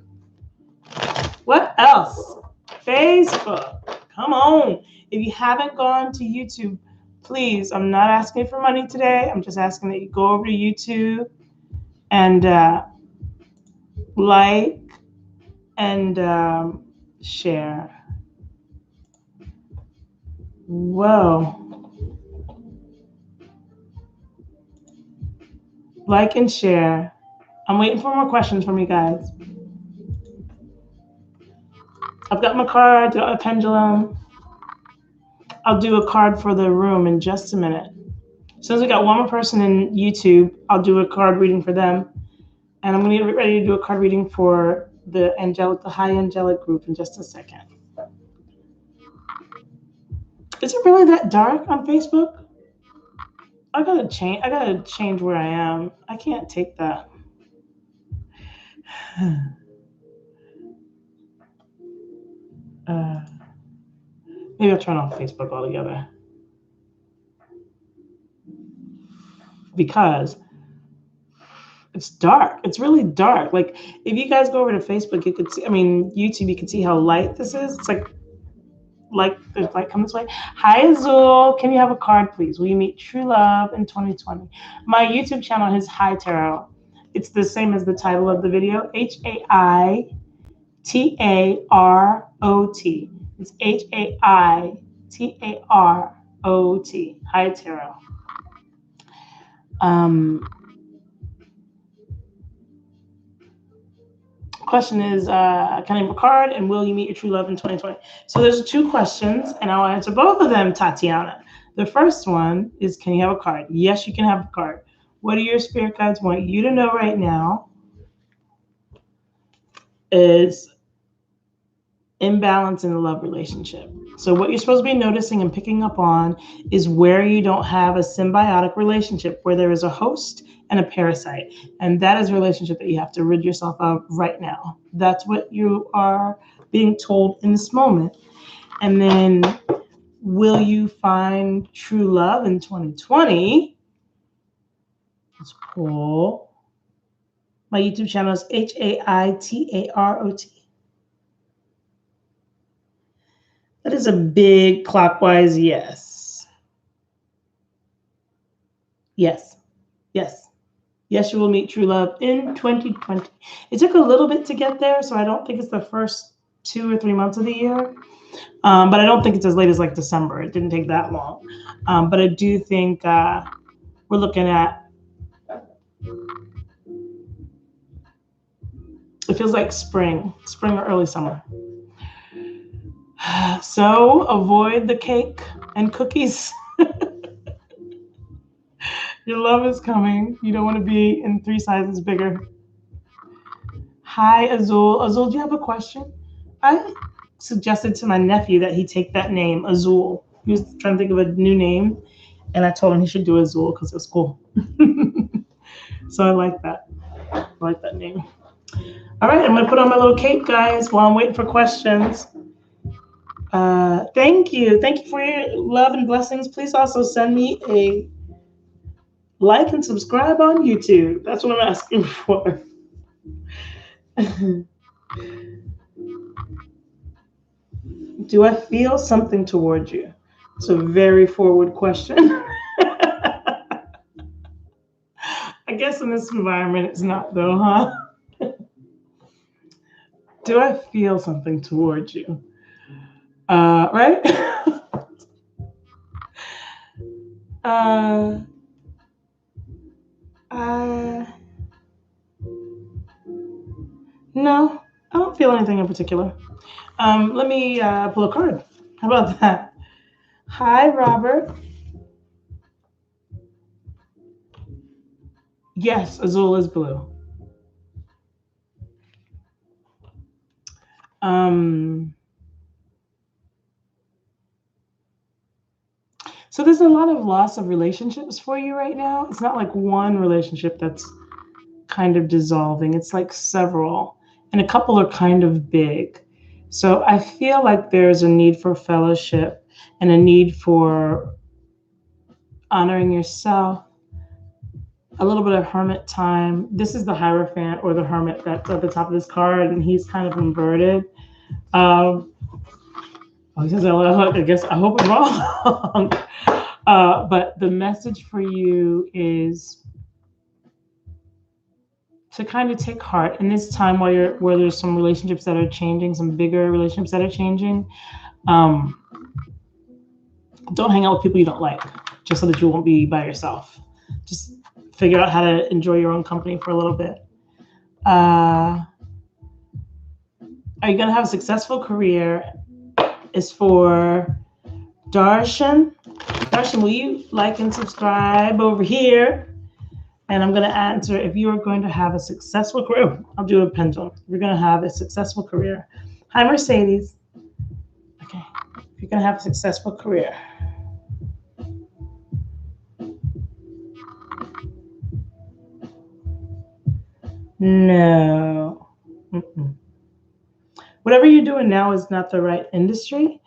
What else? Facebook. Come on. If you haven't gone to YouTube, please, I'm not asking for money today. I'm just asking that you go over to YouTube and like and share. Whoa. Like and share. I'm waiting for more questions from you guys. I've got my card, got my pendulum. I'll do a card for the room in just a minute. As soon as we got one more person in YouTube, I'll do a card reading for them. And I'm going to get ready to do a card reading for the high angelic group in just a second. Is it really that dark on Facebook? I gotta change where I am. I can't take that. Maybe I'll turn off Facebook altogether. Because it's dark. It's really dark. Like, if you guys go over to Facebook, you could see, YouTube, you can see how light this is. It's like there's light coming this way. Hi, Azul. Can you have a card, please? Will you meet true love in 2020? My YouTube channel is High Tarot. It's the same as the title of the video, HAITAROT. It's HAITAROT, High Tarot. Question is, can I have a card, and will you meet your true love in 2020? So there's 2 questions, and I'll answer both of them, Tatiana. The first one is, can you have a card? Yes, you can have a card. What do your spirit guides want you to know right now? is imbalance in the love relationship. So what you're supposed to be noticing and picking up on is where you don't have a symbiotic relationship, where there is a host and a parasite. And that is a relationship that you have to rid yourself of right now. That's what you are being told in this moment. And then, will you find true love in 2020? Let's pull. My YouTube channel is HAITAROT. That is a big clockwise yes. Yes. Yes. Yes, you will meet true love in 2020. It took a little bit to get there, so I don't think it's the first 2 or 3 months of the year. But I don't think it's as late as like December. It didn't take that long. But I do think we're looking at, it feels like spring or early summer. So avoid the cake and cookies. Your love is coming. You don't want to be in 3 sizes bigger. Hi, Azul. Azul, do you have a question? I suggested to my nephew that he take that name, Azul. He was trying to think of a new name, and I told him he should do Azul because it was cool. So I like that. I like that name. All right, I'm going to put on my little cape, guys, while I'm waiting for questions. Thank you. Thank you for your love and blessings. Please also send me a like and subscribe on YouTube. That's what I'm asking for. Do I feel something towards you? It's a very forward question. I guess in this environment it's not though, huh? Do I feel something towards you? Right? No, I don't feel anything in particular. Let me pull a card. How about that? Hi, Robert. Yes, Azul is blue. So there's a lot of loss of relationships for you right now. It's not like one relationship that's kind of dissolving. It's like several, and a couple are kind of big. So I feel like there's a need for fellowship and a need for honoring yourself, a little bit of hermit time. This is the Hierophant or the Hermit that's at the top of this card, and he's kind of inverted. I guess I hope I'm wrong. But the message for you is to kind of take heart in this time where there's some relationships that are changing, some bigger relationships that are changing. Don't hang out with people you don't like, just so that you won't be by yourself. Just figure out how to enjoy your own company for a little bit. Are you going to have a successful career? Is for Darshan. Darshan, will you like and subscribe over here? And I'm going to answer if you are going to have a successful career. I'll do a pendulum. You're going to have a successful career. Hi, Mercedes. Okay. You're going to have a successful career. No. Mm-mm. Whatever you're doing now is not the right industry.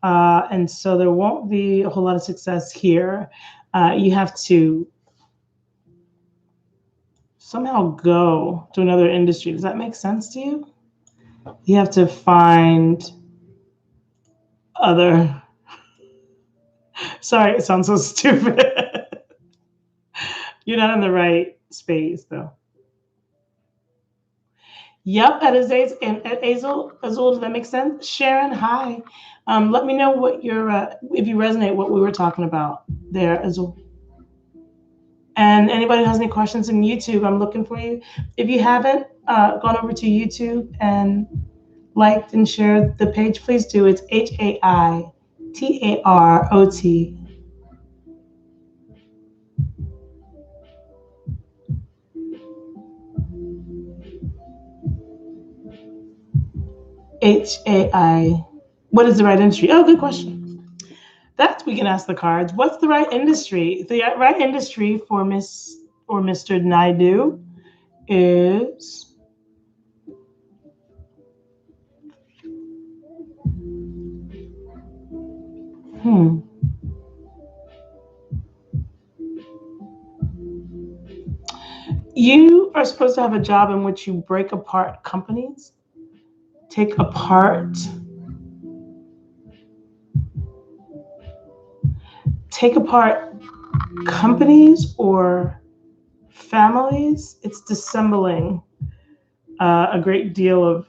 And so there won't be a whole lot of success here. You have to somehow go to another industry. Does that make sense to you? You have to find other. Sorry, it sounds so stupid. You're not in the right space, though. Yep, at Azul, does that make sense? Sharon, hi. Let me know what your if you resonate what we were talking about there, Azul. And anybody who has any questions in YouTube, I'm looking for you. If you haven't gone over to YouTube and liked and shared the page, please do. It's HAITAROT. HAI. What is the right industry? Oh, good question. That we can ask the cards. What's the right industry? The right industry for Miss or Mr. Naidu is You are supposed to have a job in which you break apart companies, take apart companies or families. It's dissembling a great deal of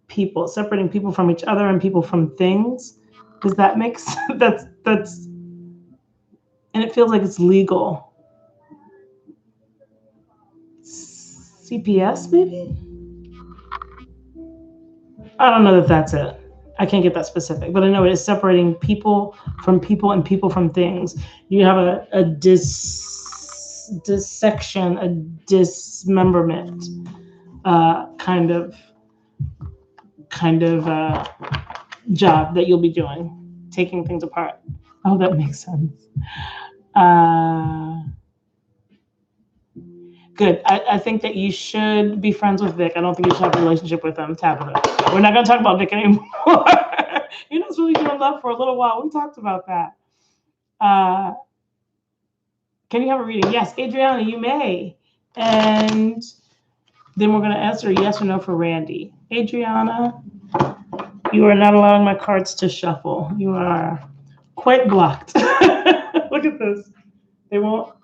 people, separating people from each other and people from things. Does that make sense? That's and it feels like it's legal. CPS maybe? I don't know that that's it. I can't get that specific, but I know it is separating people and people from things. You have a dissection, a dismemberment kind of job that you'll be doing, taking things apart. I hope that makes sense. Good. I think that you should be friends with Vic. I don't think you should have a relationship with him. Tabitha. We're not going to talk about Vic anymore. You're not supposed to be in love for a little while. We talked about that. Can you have a reading? Yes, Adriana, you may. And then we're going to answer yes or no for Randy. Adriana, you are not allowing my cards to shuffle. You are quite blocked. Look at this. They won't.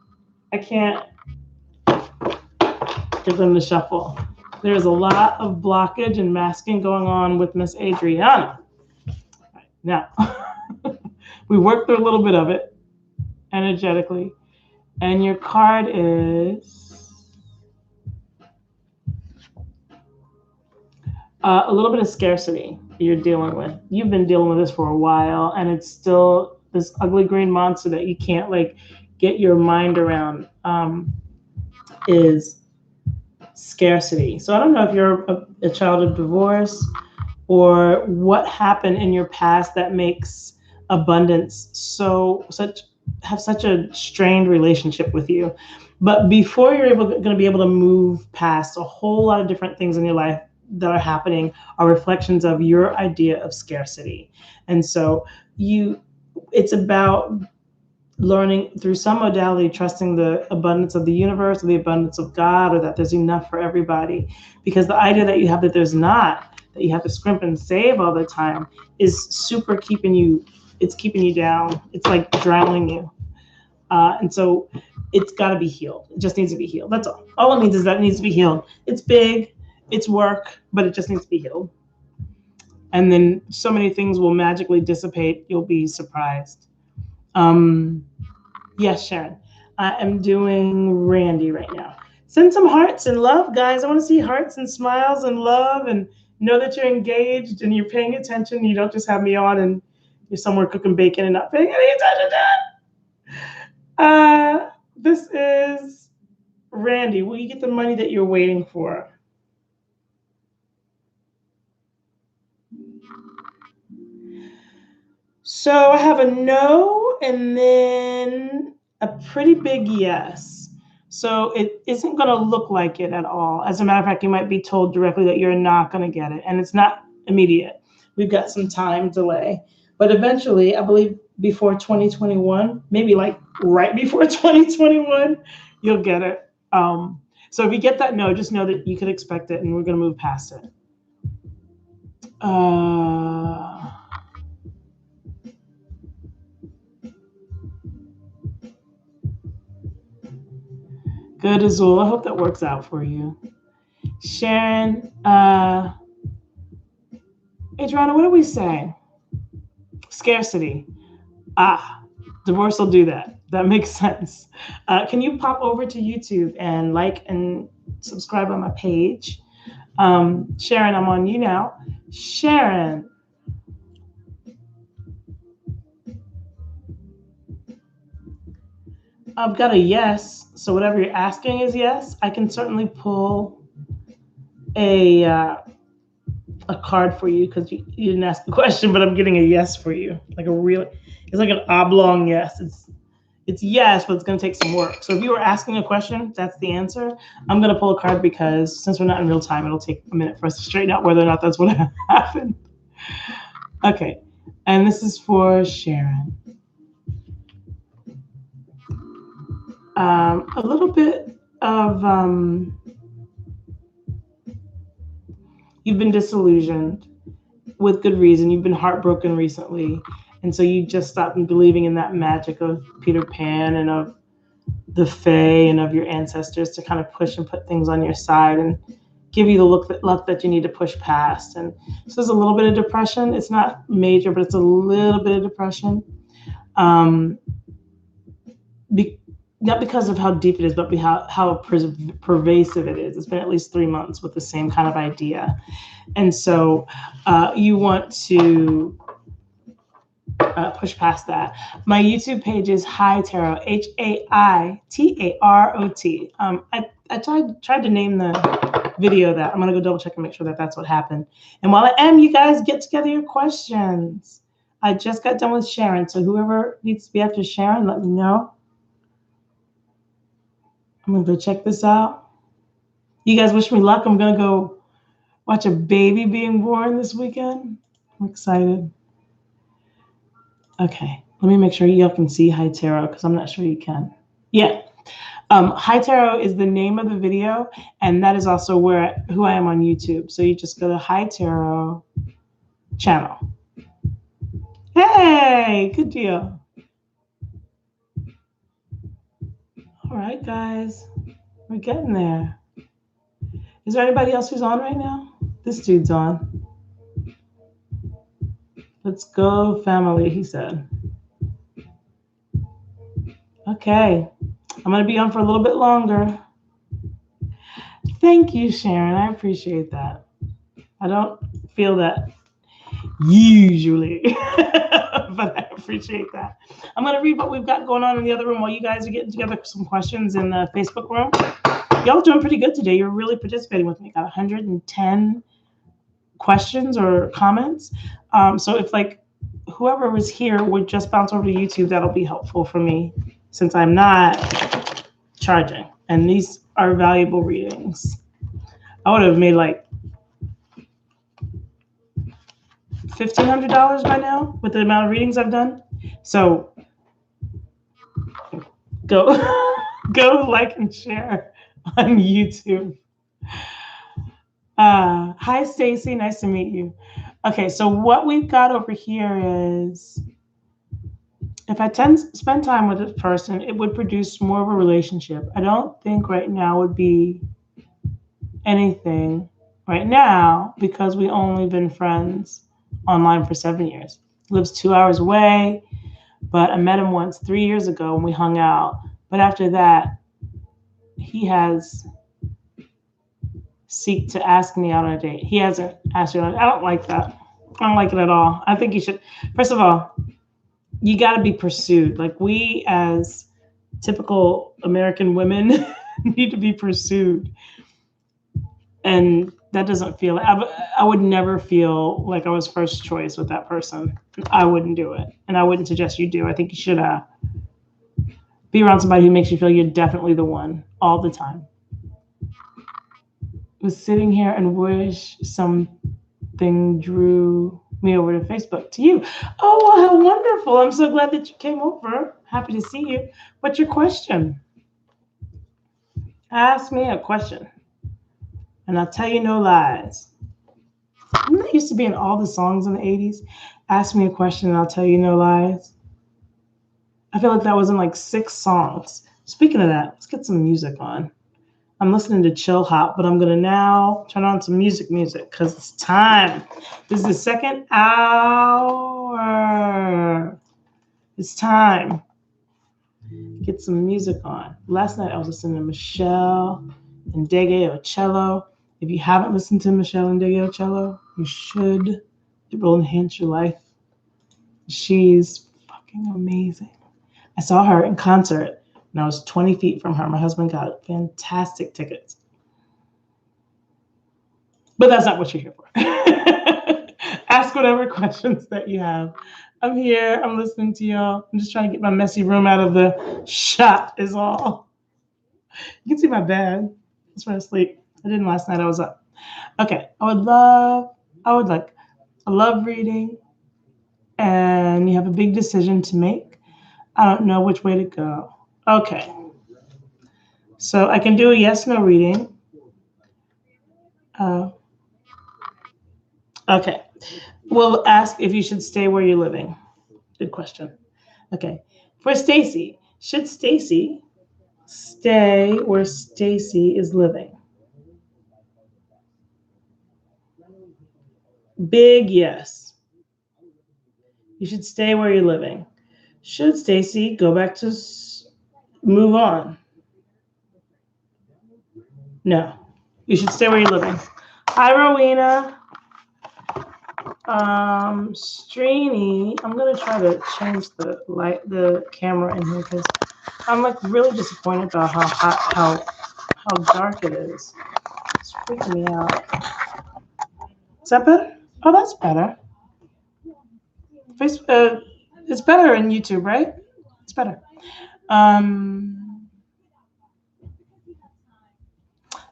I can't get them to shuffle. There's a lot of blockage and masking going on with Miss Adriana. Now, we worked through a little bit of it energetically. And your card is a little bit of scarcity you're dealing with. You've been dealing with this for a while, and it's still this ugly green monster that you can't get your mind around is scarcity. So I don't know if you're a child of divorce or what happened in your past that makes abundance have such a strained relationship with you. But before you're going to be able to move past a whole lot of different things in your life that are happening are reflections of your idea of scarcity. And so it's about learning through some modality, trusting the abundance of the universe or the abundance of God, or that there's enough for everybody. Because the idea that you have that there's not, that you have to scrimp and save all the time is super keeping you down. It's like drowning you. And so it's got to be healed. It just needs to be healed. That's all. All it means is that it needs to be healed. It's big, it's work, but it just needs to be healed. And then so many things will magically dissipate. You'll be surprised. Yes, Sharon. I am doing Randy right now. Send some hearts and love, guys. I want to see hearts and smiles and love, and know that you're engaged and you're paying attention. You don't just have me on and you're somewhere cooking bacon and not paying any attention to it. This is Randy. Will you get the money that you're waiting for? So I have a no and then a pretty big yes. So it isn't going to look like it at all. As a matter of fact, you might be told directly that you're not going to get it. And it's not immediate. We've got some time delay. But eventually, I believe before 2021, maybe like right before 2021, you'll get it. So if you get that no, just know that you can expect it and we're going to move past it. Good, Azul. I hope that works out for you. Sharon, Adriana, what do we say? Scarcity. Divorce will do that. That makes sense. Can you pop over to YouTube and like and subscribe on my page? Sharon, I'm on you now. Sharon. I've got a yes. So whatever you're asking is yes. I can certainly pull a a card for you because you didn't ask the question, but I'm getting a yes for you. Like a real, it's like an oblong yes. It's yes, but it's going to take some work. So if you were asking a question, that's the answer. I'm going to pull a card because since we're not in real time, it'll take a minute for us to straighten out whether or not that's what happened. Okay, and this is for Sharon. A little bit of you've been disillusioned with good reason. You've been heartbroken recently. And so you just stopped believing in that magic of Peter Pan and of the Fae and of your ancestors to kind of push and put things on your side and give you the luck that you need to push past. And so there's a little bit of depression. It's not major, but it's a little bit of depression. Not because of how deep it is, but how pervasive it is. It's been at least 3 months with the same kind of idea. And so you want to push past that. My YouTube page is Hai Tarot, HAITAROT. I tried to name the video that. I'm going to go double check and make sure that that's what happened. And while I am, you guys get together your questions. I just got done with Sharon, so whoever needs to be after Sharon, let me know. I'm going to go check this out. You guys wish me luck. I'm going to go watch a baby being born this weekend. I'm excited. Okay, let me make sure y'all can see Hai Tarot because I'm not sure you can. Yeah. Hai Tarot is the name of the video, and that is also who I am on YouTube. So you just go to Hai Tarot channel. Hey, good deal. All right, guys, we're getting there. Is there anybody else who's on right now? This dude's on. Let's go, family, he said. Okay, I'm going to be on for a little bit longer. Thank you, Sharon. I appreciate that. I don't feel that usually, but I appreciate that. I'm going to read what we've got going on in the other room while you guys are getting together some questions in the Facebook room. Y'all doing pretty good today. You're really participating with me. Got 110 questions or comments. So if like whoever was here would just bounce over to YouTube, that'll be helpful for me since I'm not charging. And these are valuable readings. I would have made like $1,500 by now with the amount of readings I've done. So go like and share on YouTube. Hi, Stacy. Nice to meet you. Okay, so what we've got over here is if I spend time with this person, it would produce more of a relationship. I don't think right now would be anything right now because we only been friends online for 7 years. He lives 2 hours away, but I met him once 3 years ago when we hung out. But after that, he has seeked to ask me out on a date. He hasn't asked me out. I don't like that. I don't like it at all. I think you should, first of all, you got to be pursued. Like we as typical American women need to be pursued. And that doesn't feel, I would never feel like I was first choice with that person. I wouldn't do it. And I wouldn't suggest you do. I think you should be around somebody who makes you feel you're definitely the one all the time. Was sitting here and wish something drew me over to Facebook to you. Oh, well, how wonderful. I'm so glad that you came over. Happy to see you. What's your question? Ask me a question. And I'll tell you no lies. That used to be in all the songs in the 80s. Ask me a question and I'll tell you no lies. I feel like that was in like 6 songs. Speaking of that, let's get some music on. I'm listening to Chill Hop, but I'm going to now turn on some music because it's time. This is the second hour. It's time. Get some music on. Last night I was listening to Michelle Ndegeocello. If you haven't listened to Michelle Ndegeocello, you should. It will enhance your life. She's fucking amazing. I saw her in concert. And I was 20 feet from her. My husband got fantastic tickets. But that's not what you're here for. Ask whatever questions that you have. I'm here. I'm listening to y'all. I'm just trying to get my messy room out of the shot is all. You can see my bed. That's where I sleep. I didn't last night. I was up. Okay. I love reading, and you have a big decision to make. I don't know which way to go. Okay. So I can do a yes, no reading. Okay. We'll ask if you should stay where you're living. Good question. Okay. For Stacy, should Stacy stay where Stacy is living? Big yes. You should stay where you're living. Should Stacy go back to move on? No. You should stay where you're living. Hi, Rowena. Srini, I'm gonna try to change the camera in here because I'm like really disappointed about how dark it is. It's freaking me out. Is that better? Oh, that's better. It's better in YouTube, right? It's better.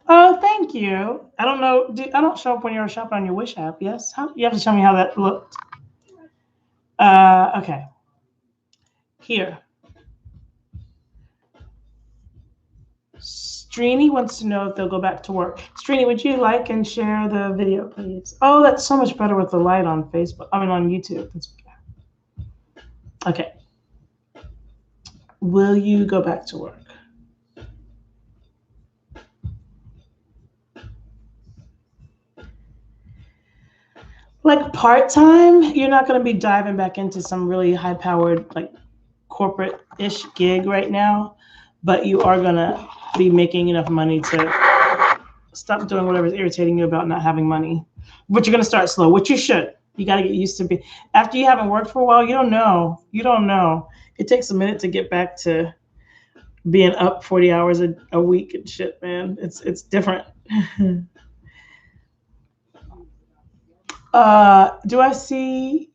Oh, thank you. I don't know. I don't show up when you're shopping on your Wish app. Yes. You have to show me how that looked. Okay. Here. Srini wants to know if they'll go back to work. Srini, would you like and share the video, please? Oh, that's so much better with the light on Facebook. I mean, on YouTube. That's okay. Will you go back to work? Like part-time, you're not going to be diving back into some really high-powered, like corporate-ish gig right now, but you are going to be making enough money to stop doing whatever's irritating you about not having money. But you're going to start slow, which you should. You got to get used to be. After you haven't worked for a while, you don't know. You don't know. It takes a minute to get back to being up 40 hours a week and shit, man. It's different. Do I see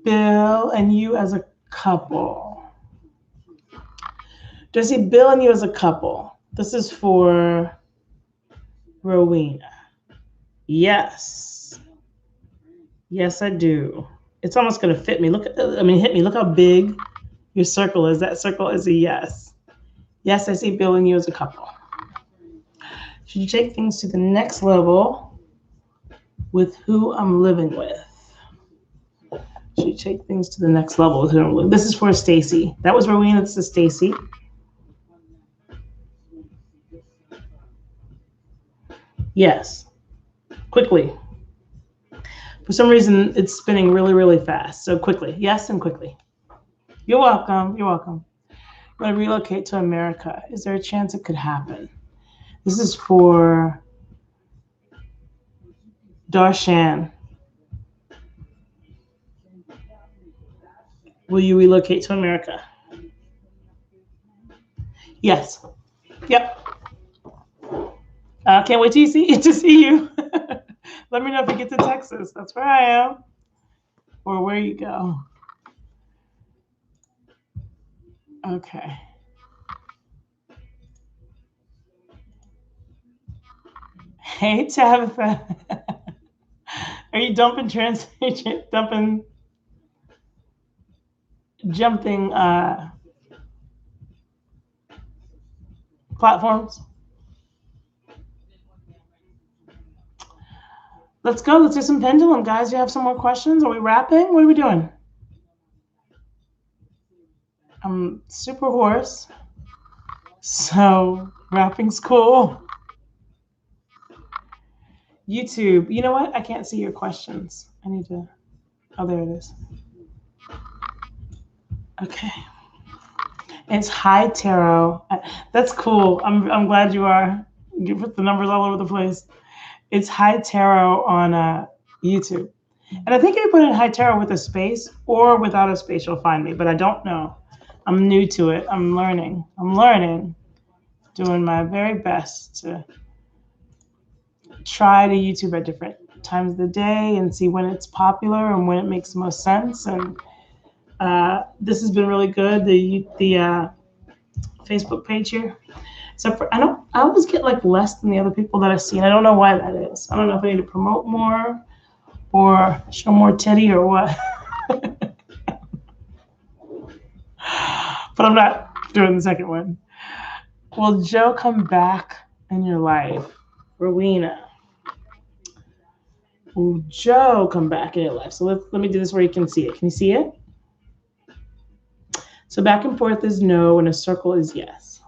Bill and you as a couple? Do I see Bill and you as a couple? This is for Rowena. Yes. Yes, I do. It's almost going to fit me. Hit me. Look how big your circle is. That circle is a yes. Yes, I see Bill and you as a couple. Should you take things to the next level with who I'm living with? Should you take things to the next level with who I'm living with? This is for Stacy. That was Rowena. This is Stacy. Yes. Quickly. For some reason, it's spinning really, really fast. So quickly. Yes, and quickly. You're welcome. You're welcome. I'm going to relocate to America. Is there a chance it could happen? This is for Darshan. Will you relocate to America? Yes. Yep. Can't wait to see you. Let me know if you get to Texas. That's where I am. Or where you go. Okay. Hey, Tabitha. Are you jumping platforms? Let's go. Let's do some pendulum, guys. You have some more questions? Are we wrapping? What are we doing? I'm super hoarse. So wrapping's cool. YouTube. You know what? I can't see your questions. I need to. Oh, there it is. Okay. It's High Tarot. That's cool. I'm glad you are. You put the numbers all over the place. It's High Tarot on YouTube. And I think if you put in High Tarot with a space or without a space, you'll find me. But I don't know. I'm new to it. I'm learning. Doing my very best to try to YouTube at different times of the day and see when it's popular and when it makes the most sense. And this has been really good. The Facebook page here. Except for I always get like less than the other people that I see, and I don't know why that is. I don't know if I need to promote more or show more titty or what. But I'm not doing the second one. Will Joe come back in your life? Rowena. Will Joe come back in your life? So let me do this where you can see it. Can you see it? So back and forth is no, and a circle is yes.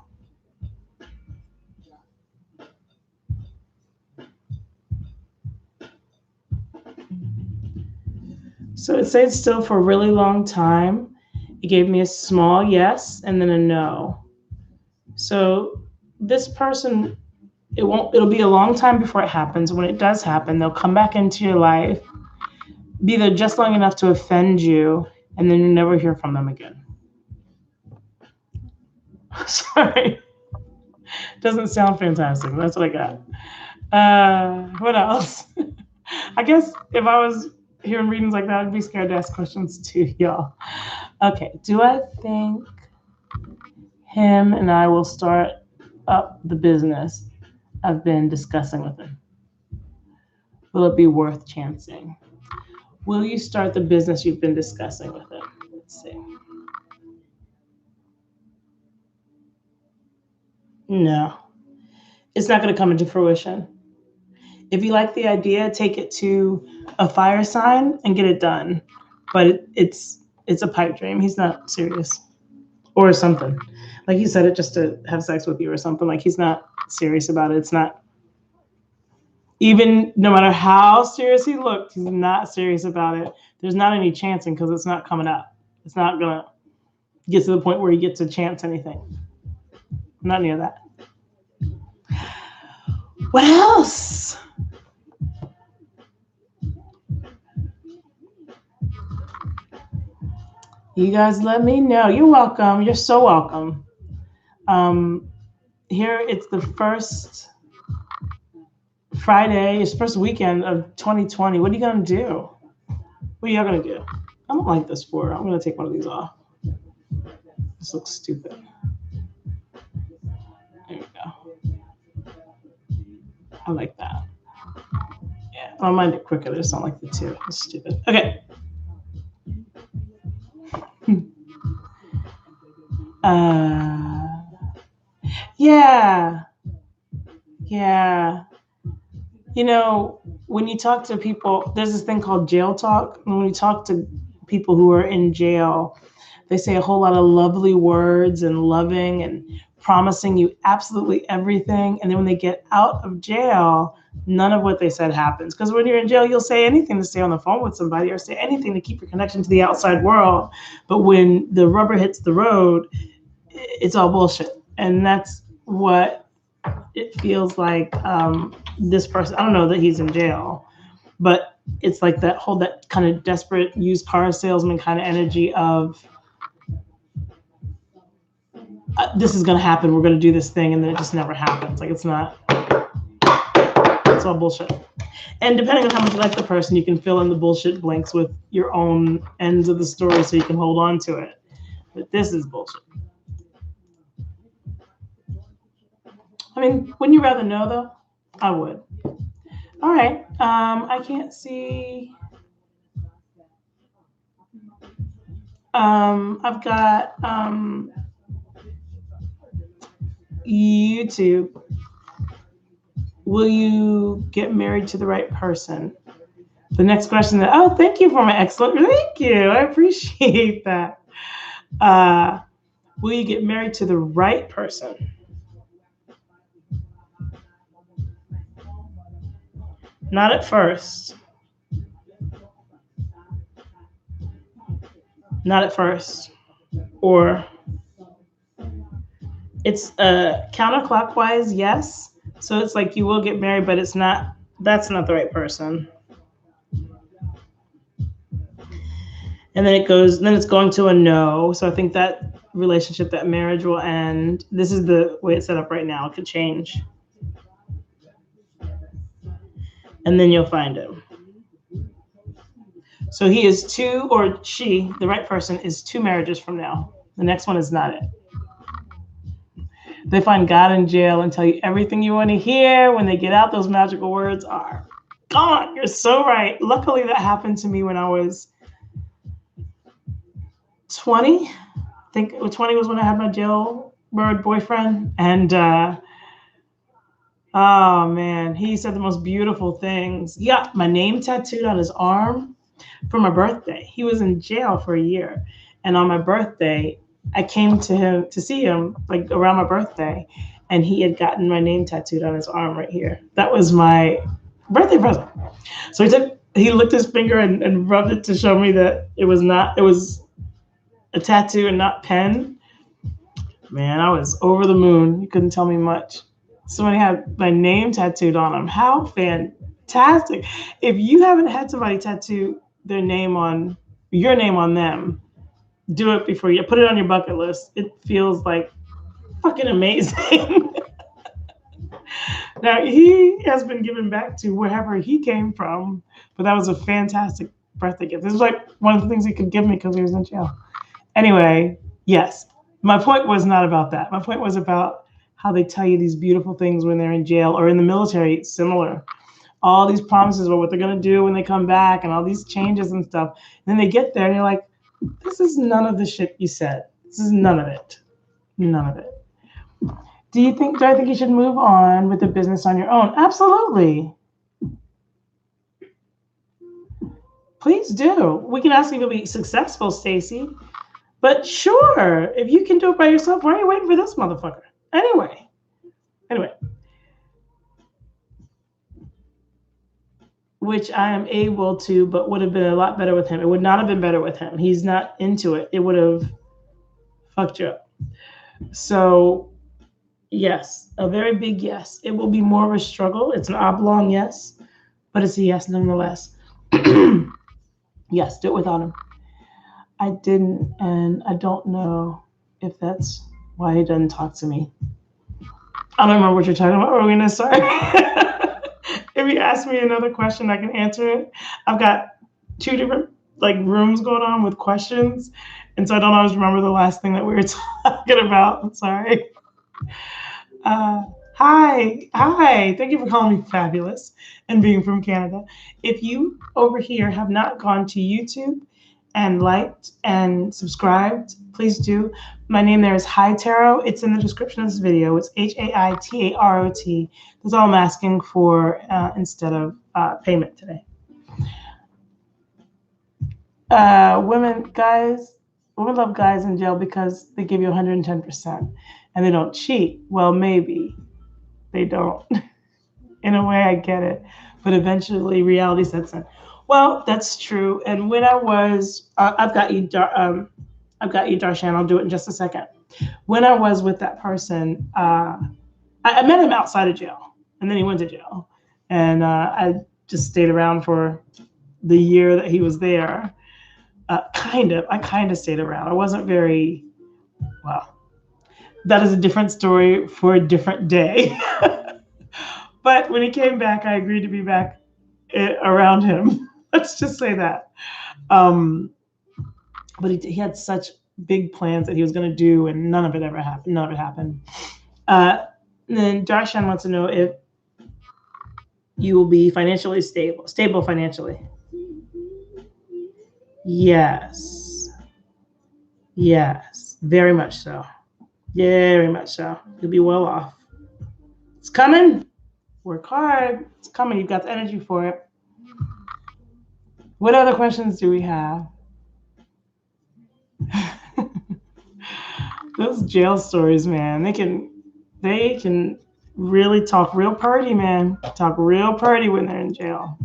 So it stayed still for a really long time. It gave me a small yes and then a no. So this person, it'll be a long time before it happens. When it does happen, they'll come back into your life, be there just long enough to offend you, and then you never hear from them again. Sorry. Doesn't sound fantastic. That's what I got. What else? I guess if I was hearing readings like that, I'd be scared to ask questions too, y'all. Okay. Do I think him and I will start up the business I've been discussing with him? Will it be worth chancing? Will you start the business you've been discussing with him? Let's see. No, it's not going to come into fruition. If you like the idea, take it to a fire sign and get it done. But it's a pipe dream. He's not serious or something. Like he said it just to have sex with you or something. Like he's not serious about it. It's not, even no matter how serious he looked, he's not serious about it. There's not any chancing because it's not coming up. It's not going to get to the point where he gets to chance anything. Not near that. What else? You guys let me know. You're welcome. You're so welcome. Here it's the first Friday, it's first weekend of 2020. What are you going to do? What are y'all going to do? I don't like this for. I'm going to take one of these off. This looks stupid. There we go. I like that. Yeah, I mind it quicker. It's not like the two. It's stupid. Okay. Yeah. You know, when you talk to people, there's this thing called jail talk. And when you talk to people who are in jail, they say a whole lot of lovely words and loving and promising you absolutely everything. And then when they get out of jail, none of what they said happens. Because when you're in jail, you'll say anything to stay on the phone with somebody or say anything to keep your connection to the outside world. But when the rubber hits the road, it's all bullshit. And that's what it feels like. This person, I don't know that he's in jail, but it's like that kind of desperate used car salesman kind of energy of this is going to happen. We're going to do this thing. And then it just never happens. Like it's all bullshit. And depending on how much you like the person, you can fill in the bullshit blanks with your own ends of the story so you can hold on to it. But this is bullshit. I mean, wouldn't you rather know though? I would. All right. I can't see. I've got YouTube. Will you get married to the right person? The next question thank you for my excellent. Thank you. I appreciate that. Will you get married to the right person? Not at first. Not at first. Or it's counterclockwise, yes. So it's like you will get married, but that's not the right person. And then it's going to a no. So I think that relationship, that marriage will end. This is the way it's set up right now. It could change. and then you'll find him. So he is two, or she, the right person, is 2 marriages from now. The next one is not it. They find God in jail and tell you everything you want to hear. When they get out, those magical words are gone. You're so right. Luckily, that happened to me when I was 20. I think 20 was when I had my jailbird boyfriend. And oh man, he said the most beautiful things. He got my name tattooed on his arm for my birthday. He was in jail for a year. And on my birthday, I came to him to see him like around my birthday, and he had gotten my name tattooed on his arm right here. That was my birthday present. So he licked his finger and rubbed it to show me that it was a tattoo and not pen. Man, I was over the moon. You couldn't tell me much. Somebody had my name tattooed on them. How fantastic. If you haven't had somebody tattoo your name on them, do it before you put it on your bucket list. It feels like fucking amazing. Now, he has been given back to wherever he came from, but that was a fantastic birthday gift. This is like one of the things he could give me because he was in jail. Anyway, yes, my point was not about that. My point was about how they tell you these beautiful things when they're in jail or in the military, similar. All these promises about what they're going to do when they come back and all these changes and stuff. And then they get there and you're like, this is none of the shit you said. This is none of it. None of it. Do I think you should move on with the business on your own? Absolutely. Please do. We can ask you to be successful, Stacy. But sure, if you can do it by yourself, why are you waiting for this motherfucker? Anyway. Which I am able to, but would have been a lot better with him. It would not have been better with him. He's not into it. It would have fucked you up. So, yes, a very big yes. It will be more of a struggle. It's an oblong yes, but it's a yes nonetheless. Yes, do it without him. I didn't, and I don't know if that's why he doesn't talk to me. I don't remember what you're talking about, Rowena. Sorry. If you ask me another question, I can answer it. I've got 2 different rooms going on with questions, and so I don't always remember the last thing that we were talking about. I'm sorry. Hi. Thank you for calling me fabulous and being from Canada. If you over here have not gone to YouTube and liked and subscribed, please do. My name there is Hi Tarot. It's in the description of this video. It's HAITAROT. That's all I'm asking for instead of payment today. Women love guys in jail because they give you 110% and they don't cheat. Well, maybe they don't. In a way, I get it. But eventually reality sets in. Well, that's true. And when I was, I've got you, Darshan. I'll do it in just a second. When I was with that person, I met him outside of jail, and then he went to jail, and I just stayed around for the year that he was there. I kind of stayed around. I wasn't very well. That is a different story for a different day. But when he came back, I agreed to be back around him. Let's just say that. But he had such big plans that he was going to do, and none of it ever happened. None of it happened. Then Darshan wants to know if you will be financially stable financially. Yes, very much so. Very much so. You'll be well off. It's coming. Work hard. It's coming. You've got the energy for it. What other questions do we have? Those jail stories, man, they can really talk real purdy, man. Talk real purdy when they're in jail.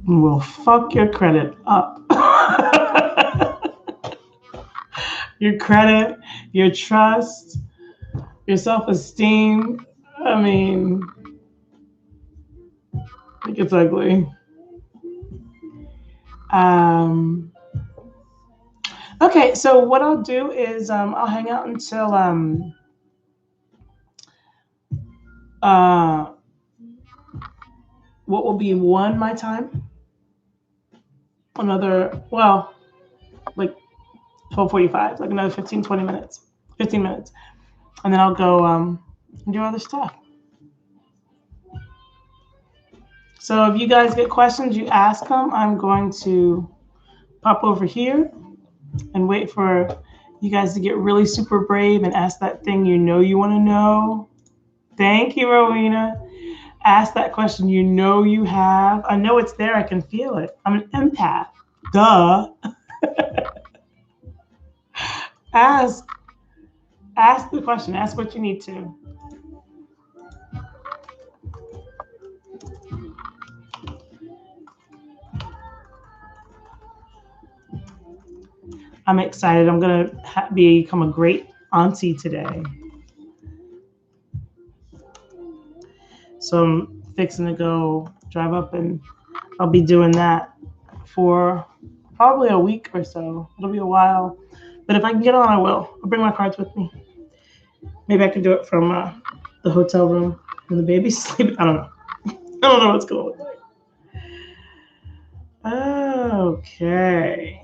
And will fuck your credit up. Your credit, your trust, your self-esteem. I mean, it gets ugly. Okay, so what I'll do is I'll hang out until what will be one my time? Another, well, like 12:45, like another 15, 20 minutes, 15 minutes. And then I'll go and do other stuff. So if you guys get questions, you ask them. I'm going to pop over here and wait for you guys to get really super brave and ask that thing you know you want to know. Thank you, Rowena. Ask that question you know you have. I know it's there. I can feel it. I'm an empath. Duh. Ask the question. Ask what you need to. I'm excited. I'm going to become a great auntie today. So I'm fixing to go drive up, and I'll be doing that for probably a week or so. It'll be a while. But if I can get on, I will. I'll bring my cards with me. Maybe I can do it from the hotel room when the baby's sleeping. I don't know. I don't know what's going to look like. Okay.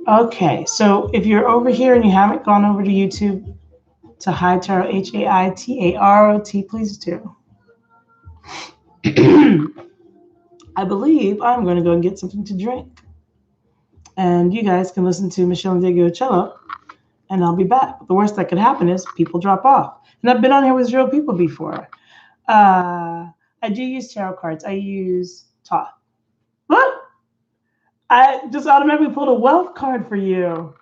Okay, so if you're over here and you haven't gone over to YouTube to High Tarot, HAITAROT, please do. I believe I'm going to go and get something to drink. And you guys can listen to Michelle and Diego Cello, and I'll be back. The worst that could happen is people drop off. And I've been on here with 0 people before. I do use tarot cards. I use Thoth. What? I just automatically pulled a wealth card for you.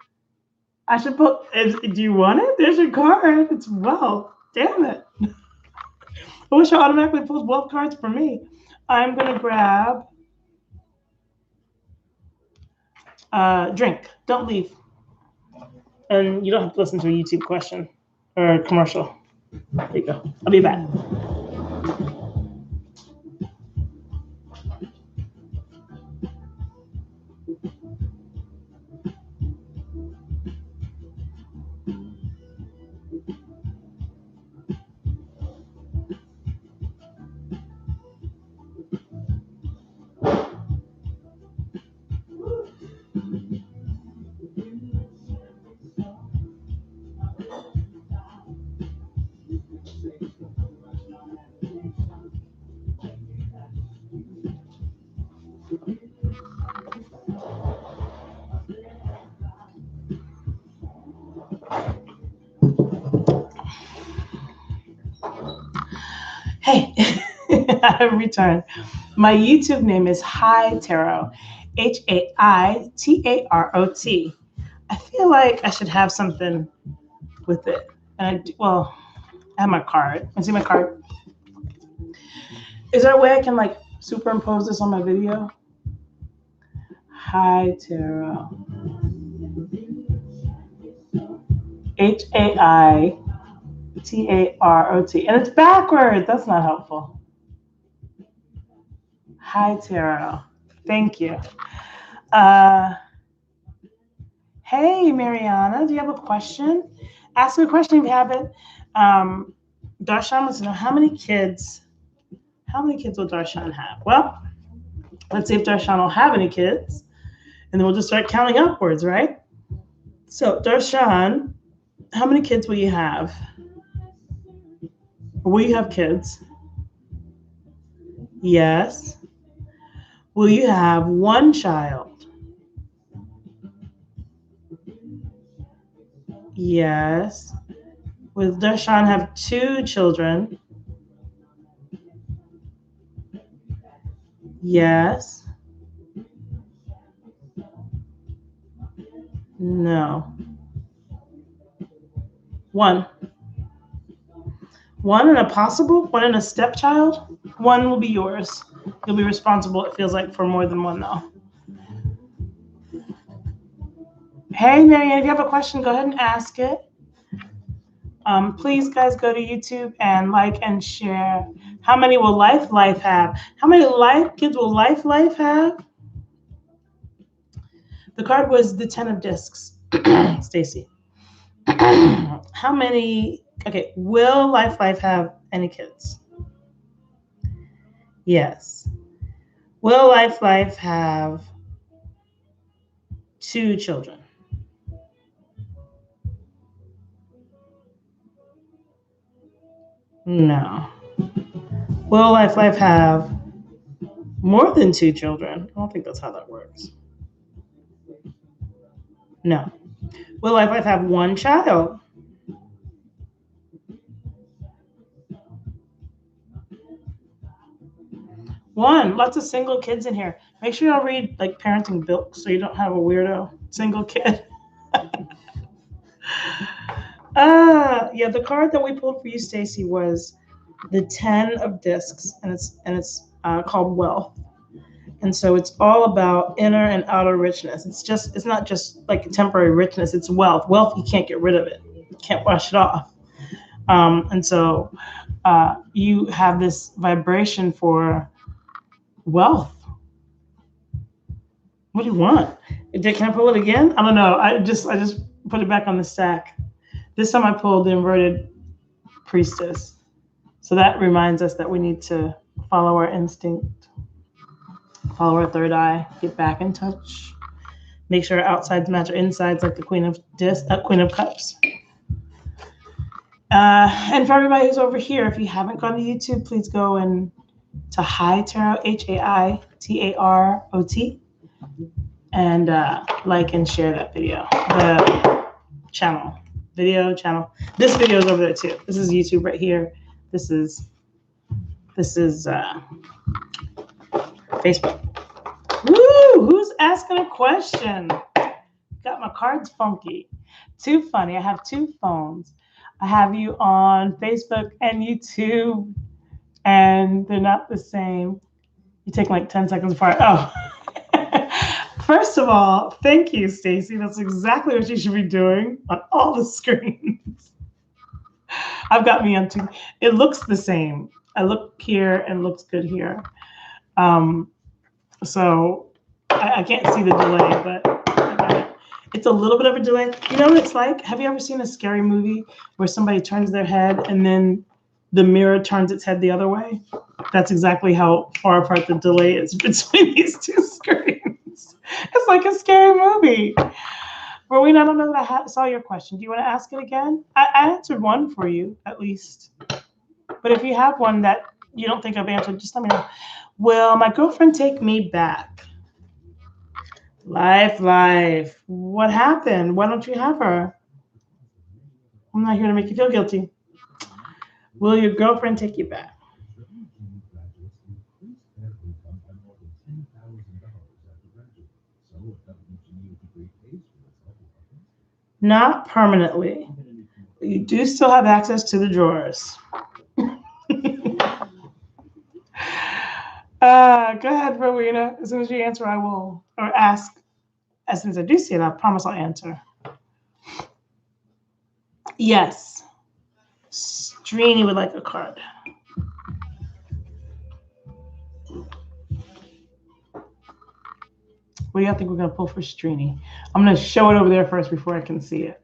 I should put, do you want it? There's your card. It's wealth. Damn it. I wish I automatically pulled wealth cards for me. I'm going to grab drink. Don't leave. And you don't have to listen to a YouTube question or a commercial. There you go. I'll be back. Hey, I returned. My YouTube name is High Tarot, HAITAROT. I feel like I should have something with it. And I have my card. I see my card. Is there a way I can like superimpose this on my video? High Tarot. HAITAROT. And it's backwards. That's not helpful. High Tarot. Thank you. Hey, Mariana, do you have a question? Ask me a question if you haven't. Darshan wants to know how many kids will Darshan have? Well, let's see if Darshan will have any kids. And then we'll just start counting upwards, right? So, Darshan, how many kids will you have? Or will you have kids? Yes. Will you have one child? Yes. Will Darshan have 2 children? Yes. No. 1. 1 and a possible? 1 and a stepchild? 1 will be yours. You'll be responsible, it feels like, for more than 1, though. Hey, Marianne, if you have a question, go ahead and ask it. Please, guys, go to YouTube and like and share. How many will Life have? How many kids will Life have? The card was the 10 of discs, Stacy. How many Okay, will Life have any kids? Yes. Will Life have 2 children? No. Will Life have more than 2 children? I don't think that's how that works. No. Will Life have 1 child? One. Lots of single kids in here. Make sure y'all read like parenting books so you don't have a weirdo single kid. Yeah, the card that we pulled for you, Stacy, was the 10 of discs, and it's called wealth. And so it's all about inner and outer richness. It's not just like temporary richness. It's wealth. Wealth, you can't get rid of it. You can't wash it off. And so you have this vibration for wealth. What do you want? Can I pull it again? I don't know. I just put it back on the stack. This time I pulled the inverted priestess. So that reminds us that we need to follow our instinct, follow our third eye, get back in touch, make sure our outsides match our insides, like the Queen of Cups. And for everybody who's over here, if you haven't gone to YouTube, please go and to Hai Tarot, HAITAROT, and like and share that video, the video channel. This video is over there too. This is YouTube right here. This is Facebook. Woo! Who's asking a question? Got my cards funky. Too funny. I have 2 phones. I have you on Facebook and YouTube, and they're not the same. You take like 10 seconds apart. Oh. First of all, thank you, Stacy. That's exactly what you should be doing on all the screens. I've got me on 2. It looks the same. I look here and looks good here. So I can't see the delay, but it's a little bit of a delay. You know what it's like? Have you ever seen a scary movie where somebody turns their head and then the mirror turns its head the other way? That's exactly how far apart the delay is between these 2 screens. It's like a scary movie. Rowena, I don't know that I saw your question. Do you want to ask it again? I answered one for you, at least. But if you have one that you don't think I've answered, just let me know. Will my girlfriend take me back? Life. What happened? Why don't you have her? I'm not here to make you feel guilty. Will your girlfriend take you back? Not permanently. You do still have access to the drawers. Go ahead, Rowena. As soon as you answer, I will, or ask. As soon as I do see it, I promise I'll answer. Yes. Strini would like a card. What do you think we're going to pull for Strini? I'm going to show it over there first before I can see it.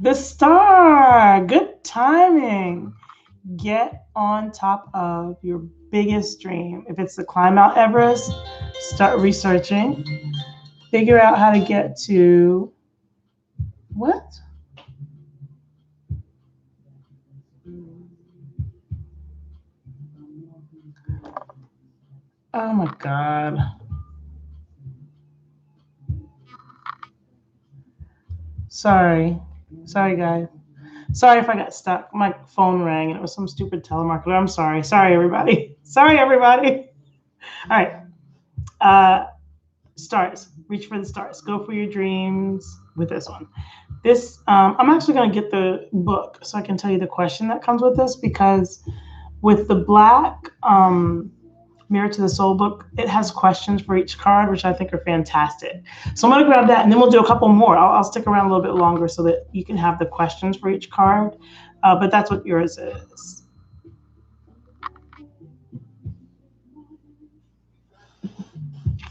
The Star. Good timing. Get on top of your biggest dream. If it's to climb Mount Everest, start researching. Figure out how to get to what? Oh my God. Sorry, guys. Sorry if I got stuck. My phone rang and it was some stupid telemarketer. I'm sorry. Sorry, everybody. All right. Stars. Reach for the stars. Go for your dreams with this one. I'm actually going to get the book so I can tell you the question that comes with this, because with the black Mirror to the Soul book, it has questions for each card, which I think are fantastic. So I'm going to grab that, and then we'll do a couple more. I'll stick around a little bit longer so that you can have the questions for each card, but that's what yours is.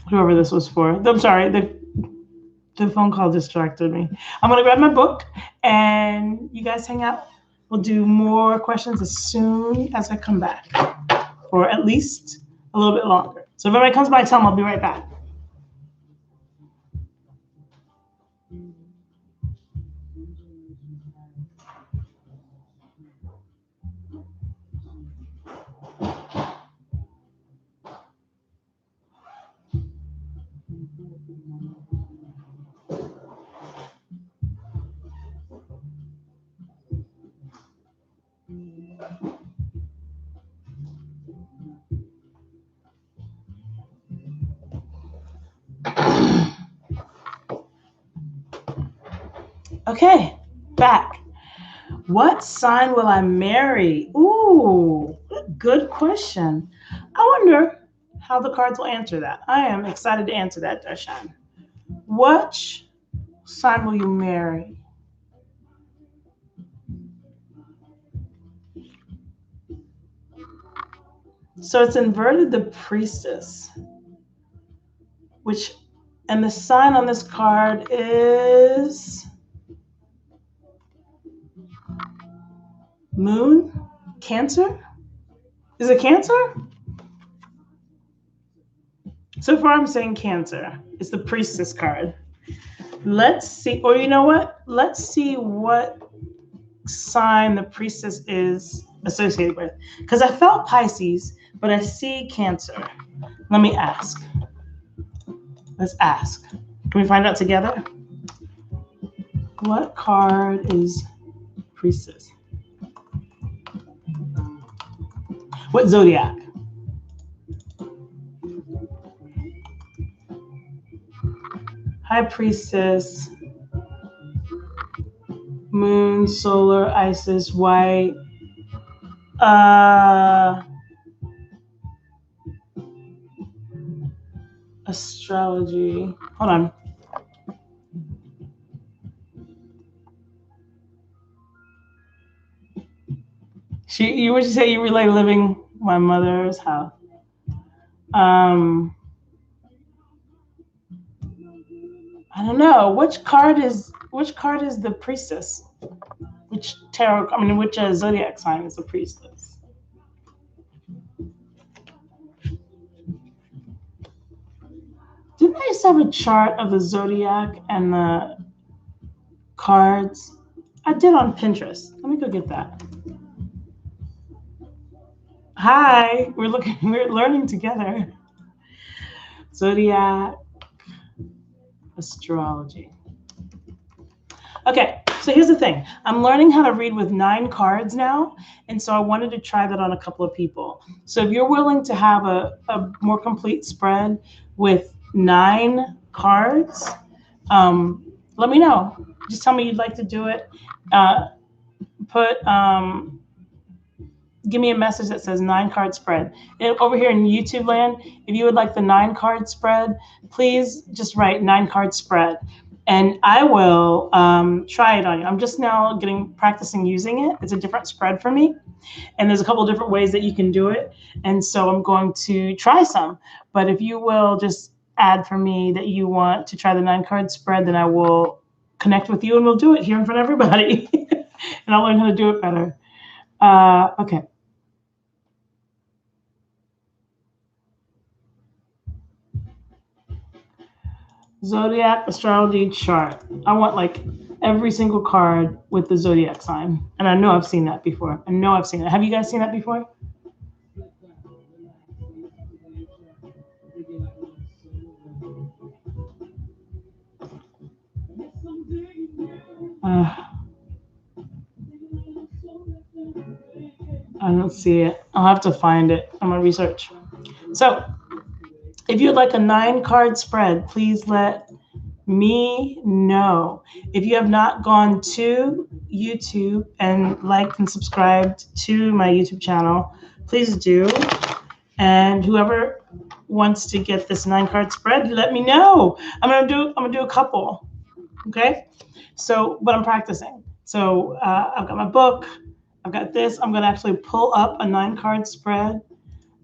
Whoever this was for. I'm sorry, the The phone call distracted me. I'm going to grab my book and you guys hang out. We'll do more questions as soon as I come back, or at least a little bit longer. So if everybody comes by, tell them I'll be right back. Okay, back. What sign will I marry? Ooh, good question. I wonder how the cards will answer that. I am excited to answer that, Darshan. Which sign will you marry? So it's inverted the Priestess, and the sign on this card is Moon? Cancer? Is it Cancer? So far I'm saying Cancer. It's the Priestess card. Let's see, or you know what? Let's see what sign the Priestess is associated with. Because I felt Pisces, but I see Cancer. Let me ask. Let's ask. Can we find out together? What card is Priestess? What zodiac? High Priestess, Moon, Solar, Isis, White. Astrology. Hold on. Would you say you relate living my mother's house? I don't know. Which card is the Priestess? Which zodiac sign is the Priestess? Didn't I just have a chart of the zodiac and the cards? I did on Pinterest. Let me go get that. Hi, we're learning together. Zodiac astrology. Okay, so here's the thing. I'm learning how to read with 9 cards now, and so I wanted to try that on a couple of people. So if you're willing to have a more complete spread with 9 cards, let me know. Just tell me you'd like to do it. Give me a message that says 9-card spread. And over here in YouTube land, if you would like the 9-card spread, please just write 9-card spread. And I will try it on you. I'm just now practicing using it. It's a different spread for me. And there's a couple of different ways that you can do it. And so I'm going to try some. But if you will just add for me that you want to try the 9-card spread, then I will connect with you and we'll do it here in front of everybody. And I'll learn how to do it better. Okay. Zodiac astrology chart. I want like every single card with the zodiac sign. And I know I've seen that before. Have you guys seen that before? I don't see it. I'll have to find it. I'm gonna research. So if you'd like a 9-card spread, please let me know. If you have not gone to YouTube and liked and subscribed to my YouTube channel, please do. And whoever wants to get this 9-card spread, let me know. I'm gonna do a couple. Okay. So, but I'm practicing. So I've got my book. I've got this. I'm gonna actually pull up a 9-card spread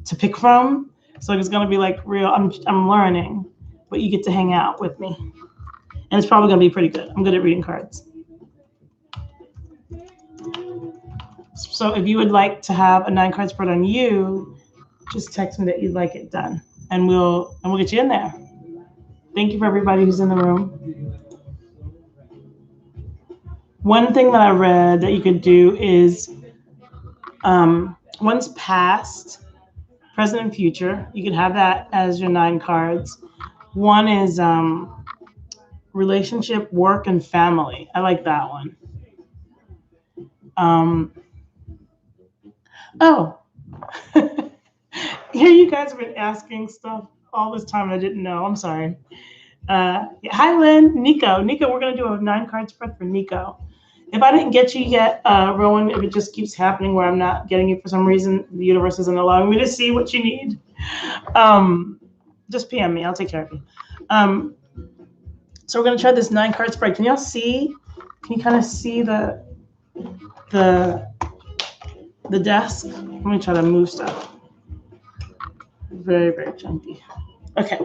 to pick from. So it's gonna be like real. I'm learning, but you get to hang out with me. And it's probably going to be pretty good. I'm good at reading cards. So if you would like to have a 9-card spread on you, just text me that you'd like it done, and we'll get you in there. Thank you for everybody who's in the room. One thing that I read that you could do is one's past, present, and future. You could have that as your 9 cards. One is relationship, work, and family. I like that one. Oh, here you guys have been asking stuff all this time and I didn't know. I'm sorry. Hi, Lynn. Nico, we're going to do a 9-card spread for Nico. If I didn't get you yet, Rowan, if it just keeps happening where I'm not getting you for some reason, the universe isn't allowing me to see what you need, just PM me. I'll take care of you. So we're going to try this 9-card spread. Can y'all see? Can you kind of see the desk? Let me try to move stuff. Very, very chunky. Okay.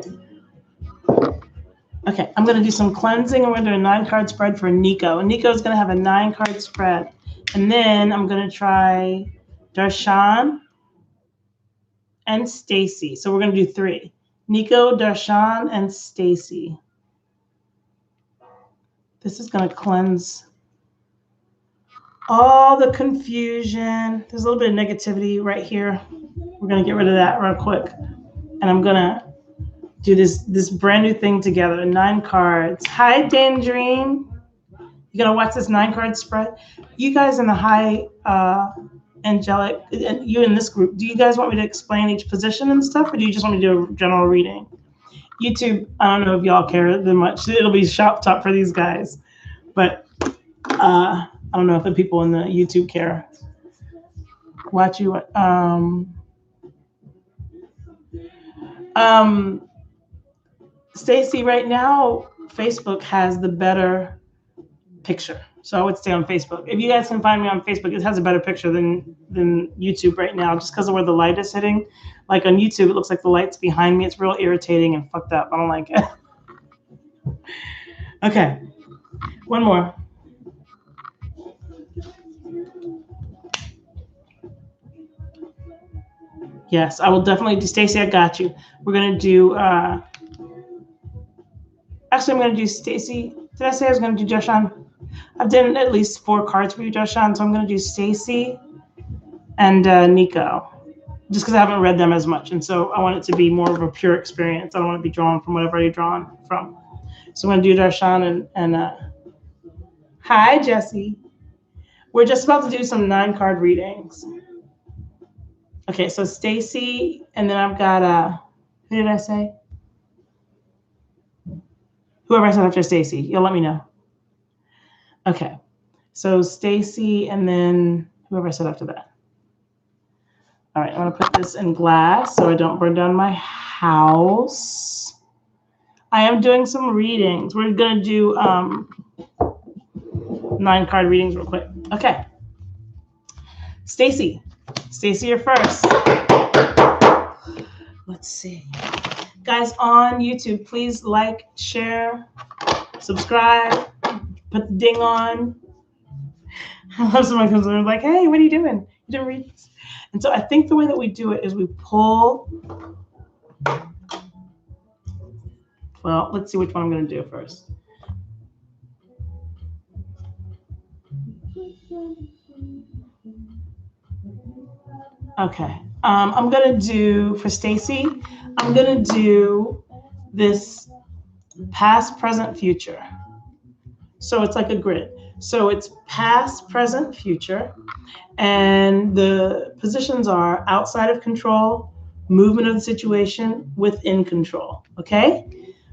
Okay, I'm going to do some cleansing. I'm going to do a 9-card spread for Nico. Nico's going to have a 9-card spread. And then I'm going to try Darshan and Stacy. So we're going to do 3. Nico, Darshan, and Stacy. This is going to cleanse all the confusion. There's a little bit of negativity right here. We're going to get rid of that real quick. And I'm going to do this brand new thing together. 9 cards. Hi, Dandrine. You're going to watch this 9-card spread. You guys in the high angelic, and you in this group, do you guys want me to explain each position and stuff, or do you just want me to do a general reading? YouTube, I don't know if y'all care that much. It'll be shop top for these guys. But I don't know if the people in the YouTube care. Watch you. Stacy, right now, Facebook has the better picture. So I would stay on Facebook. If you guys can find me on Facebook, it has a better picture than YouTube right now, just because of where the light is hitting. Like on YouTube, it looks like the light's behind me. It's real irritating and fucked up. I don't like it. Okay, one more. Yes, I will definitely do. Stacy, I got you. We're going to do, actually, I'm going to do Stacy. Did I say I was going to do Darshan? I've done at least 4 cards for you, Darshan, so I'm going to do Stacy and Nico, just because I haven't read them as much, and so I want it to be more of a pure experience. I don't want to be drawn from whatever you're drawn from. So I'm going to do Darshan and hi, Jesse. We're just about to do some 9-card readings. Okay, so Stacy, and then I've got, who did I say? Whoever I said after Stacy, you'll let me know. Okay, so Stacy, and then whoever I said after that. All right, I'm gonna put this in glass so I don't burn down my house. I am doing some readings. We're gonna do 9-card readings real quick. Okay, Stacy, you're first. Let's see. Guys on YouTube, please like, share, subscribe, put the ding on. I love someone comes in and like, hey, what are you doing? You didn't read this. And so I think the way that we do it is we pull. Well, let's see which one I'm going to do first. Okay. I'm going to do, for Stacy, I'm going to do this past, present, future. So it's like a grid. So it's past, present, future. And the positions are outside of control, movement of the situation, within control. Okay?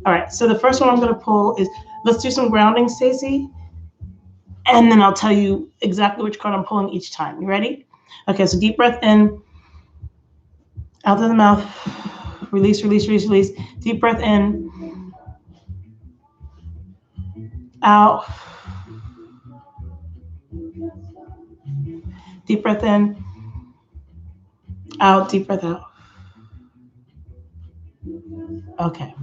All right. So the first one I'm going to pull is, let's do some grounding, Stacy. And then I'll tell you exactly which card I'm pulling each time. You ready? Okay. So deep breath in, out through the mouth. Release, release, release, release. Deep breath in, out. Deep breath in, out, deep breath out. Okay.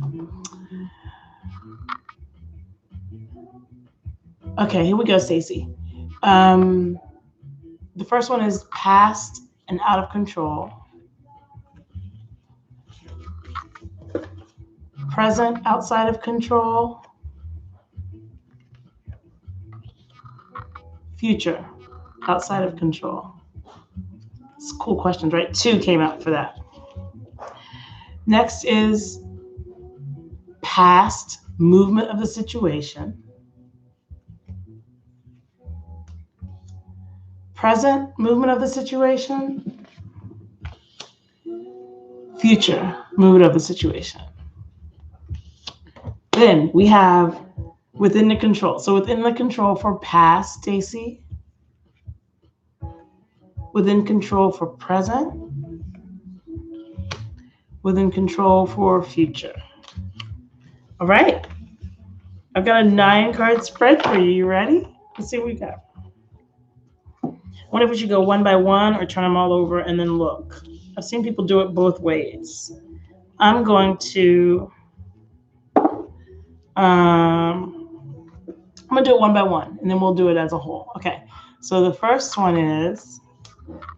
Okay, here we go, Stacy. Um, the first one is past and out of control, present outside of control, future outside of control. It's cool questions, right? Two came out for that. Next is past movement of the situation, present movement of the situation, future movement of the situation. Then we have within the control. So within the control for past, Stacy, within control for present, within control for future. All right. I've got a 9-card spread for you. You ready? Let's see what we got. I wonder if we should go one by one or turn them all over and then look. I've seen people do it both ways. I'm going to do it one by one, and then we'll do it as a whole. Okay. So the first one is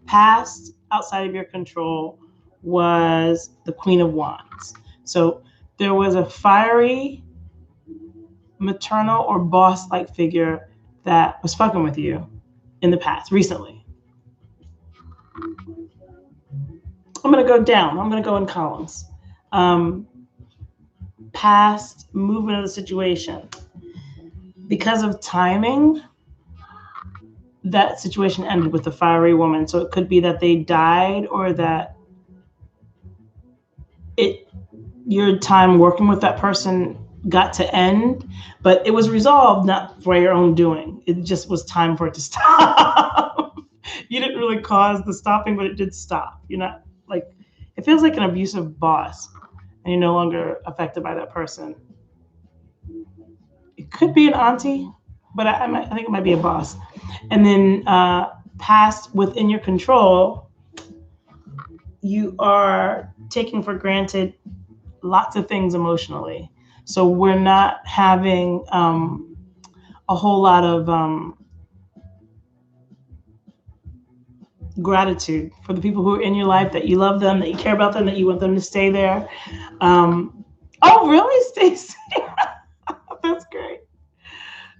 past outside of your control was the Queen of Wands. So there was a fiery, maternal, or boss-like figure that was fucking with you in the past, recently. I'm going to go down. I'm going to go in columns. Past movement of the situation. Because of timing, that situation ended with the fiery woman. So it could be that they died or that your time working with that person got to end, but it was resolved not for your own doing. It just was time for it to stop. You didn't really cause the stopping, but it did stop. You're not like, it feels like an abusive boss and you're no longer affected by that person. It could be an auntie, but I think it might be a boss. And then past within your control, you are taking for granted lots of things emotionally. So we're not having a whole lot of gratitude for the people who are in your life, that you love them, that you care about them, that you want them to stay there. Oh, really, Stacey? That's great.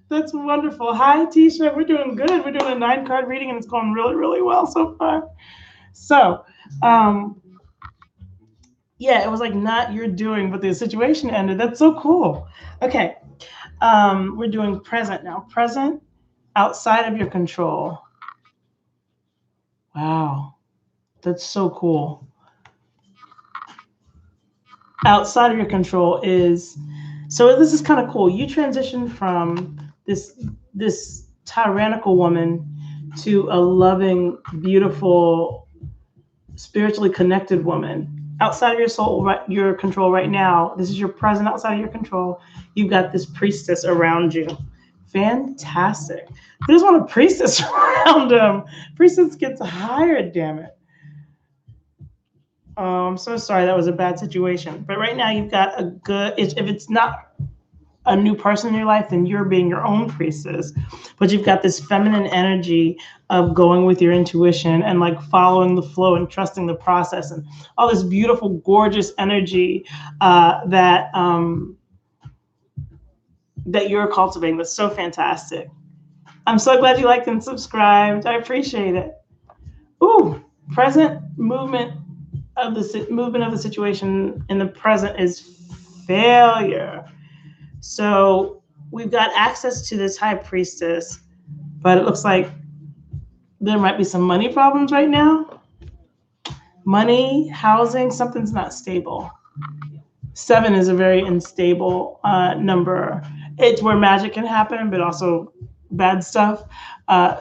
That's wonderful. Hi, Tisha. We're doing good. We're doing a 9-card reading, and it's going really, really well so far. So, yeah, it was like not your doing, but the situation ended. That's so cool. Okay. We're doing present now. Present outside of your control. Wow. That's so cool. Outside of your control is, so this is kind of cool. You transitioned from this tyrannical woman to a loving, beautiful, spiritually connected woman. Outside of your soul, right, your control right now, this is your present outside of your control. You've got this priestess around you. Fantastic. Who doesn't want a priestess around them? Priestess gets hired, damn it. I'm so sorry, that was a bad situation. But right now you've got a good, if it's not a new person in your life, then you're being your own priestess. But you've got this feminine energy of going with your intuition and like following the flow and trusting the process and all this beautiful, gorgeous energy that you're cultivating. That's so fantastic. I'm so glad you liked and subscribed. I appreciate it. Ooh, present movement of the situation in the present is failure. So we've got access to this high priestess, but it looks like there might be some money problems right now. Money, housing, something's not stable. 7 is a very unstable number. It's where magic can happen, but also bad stuff.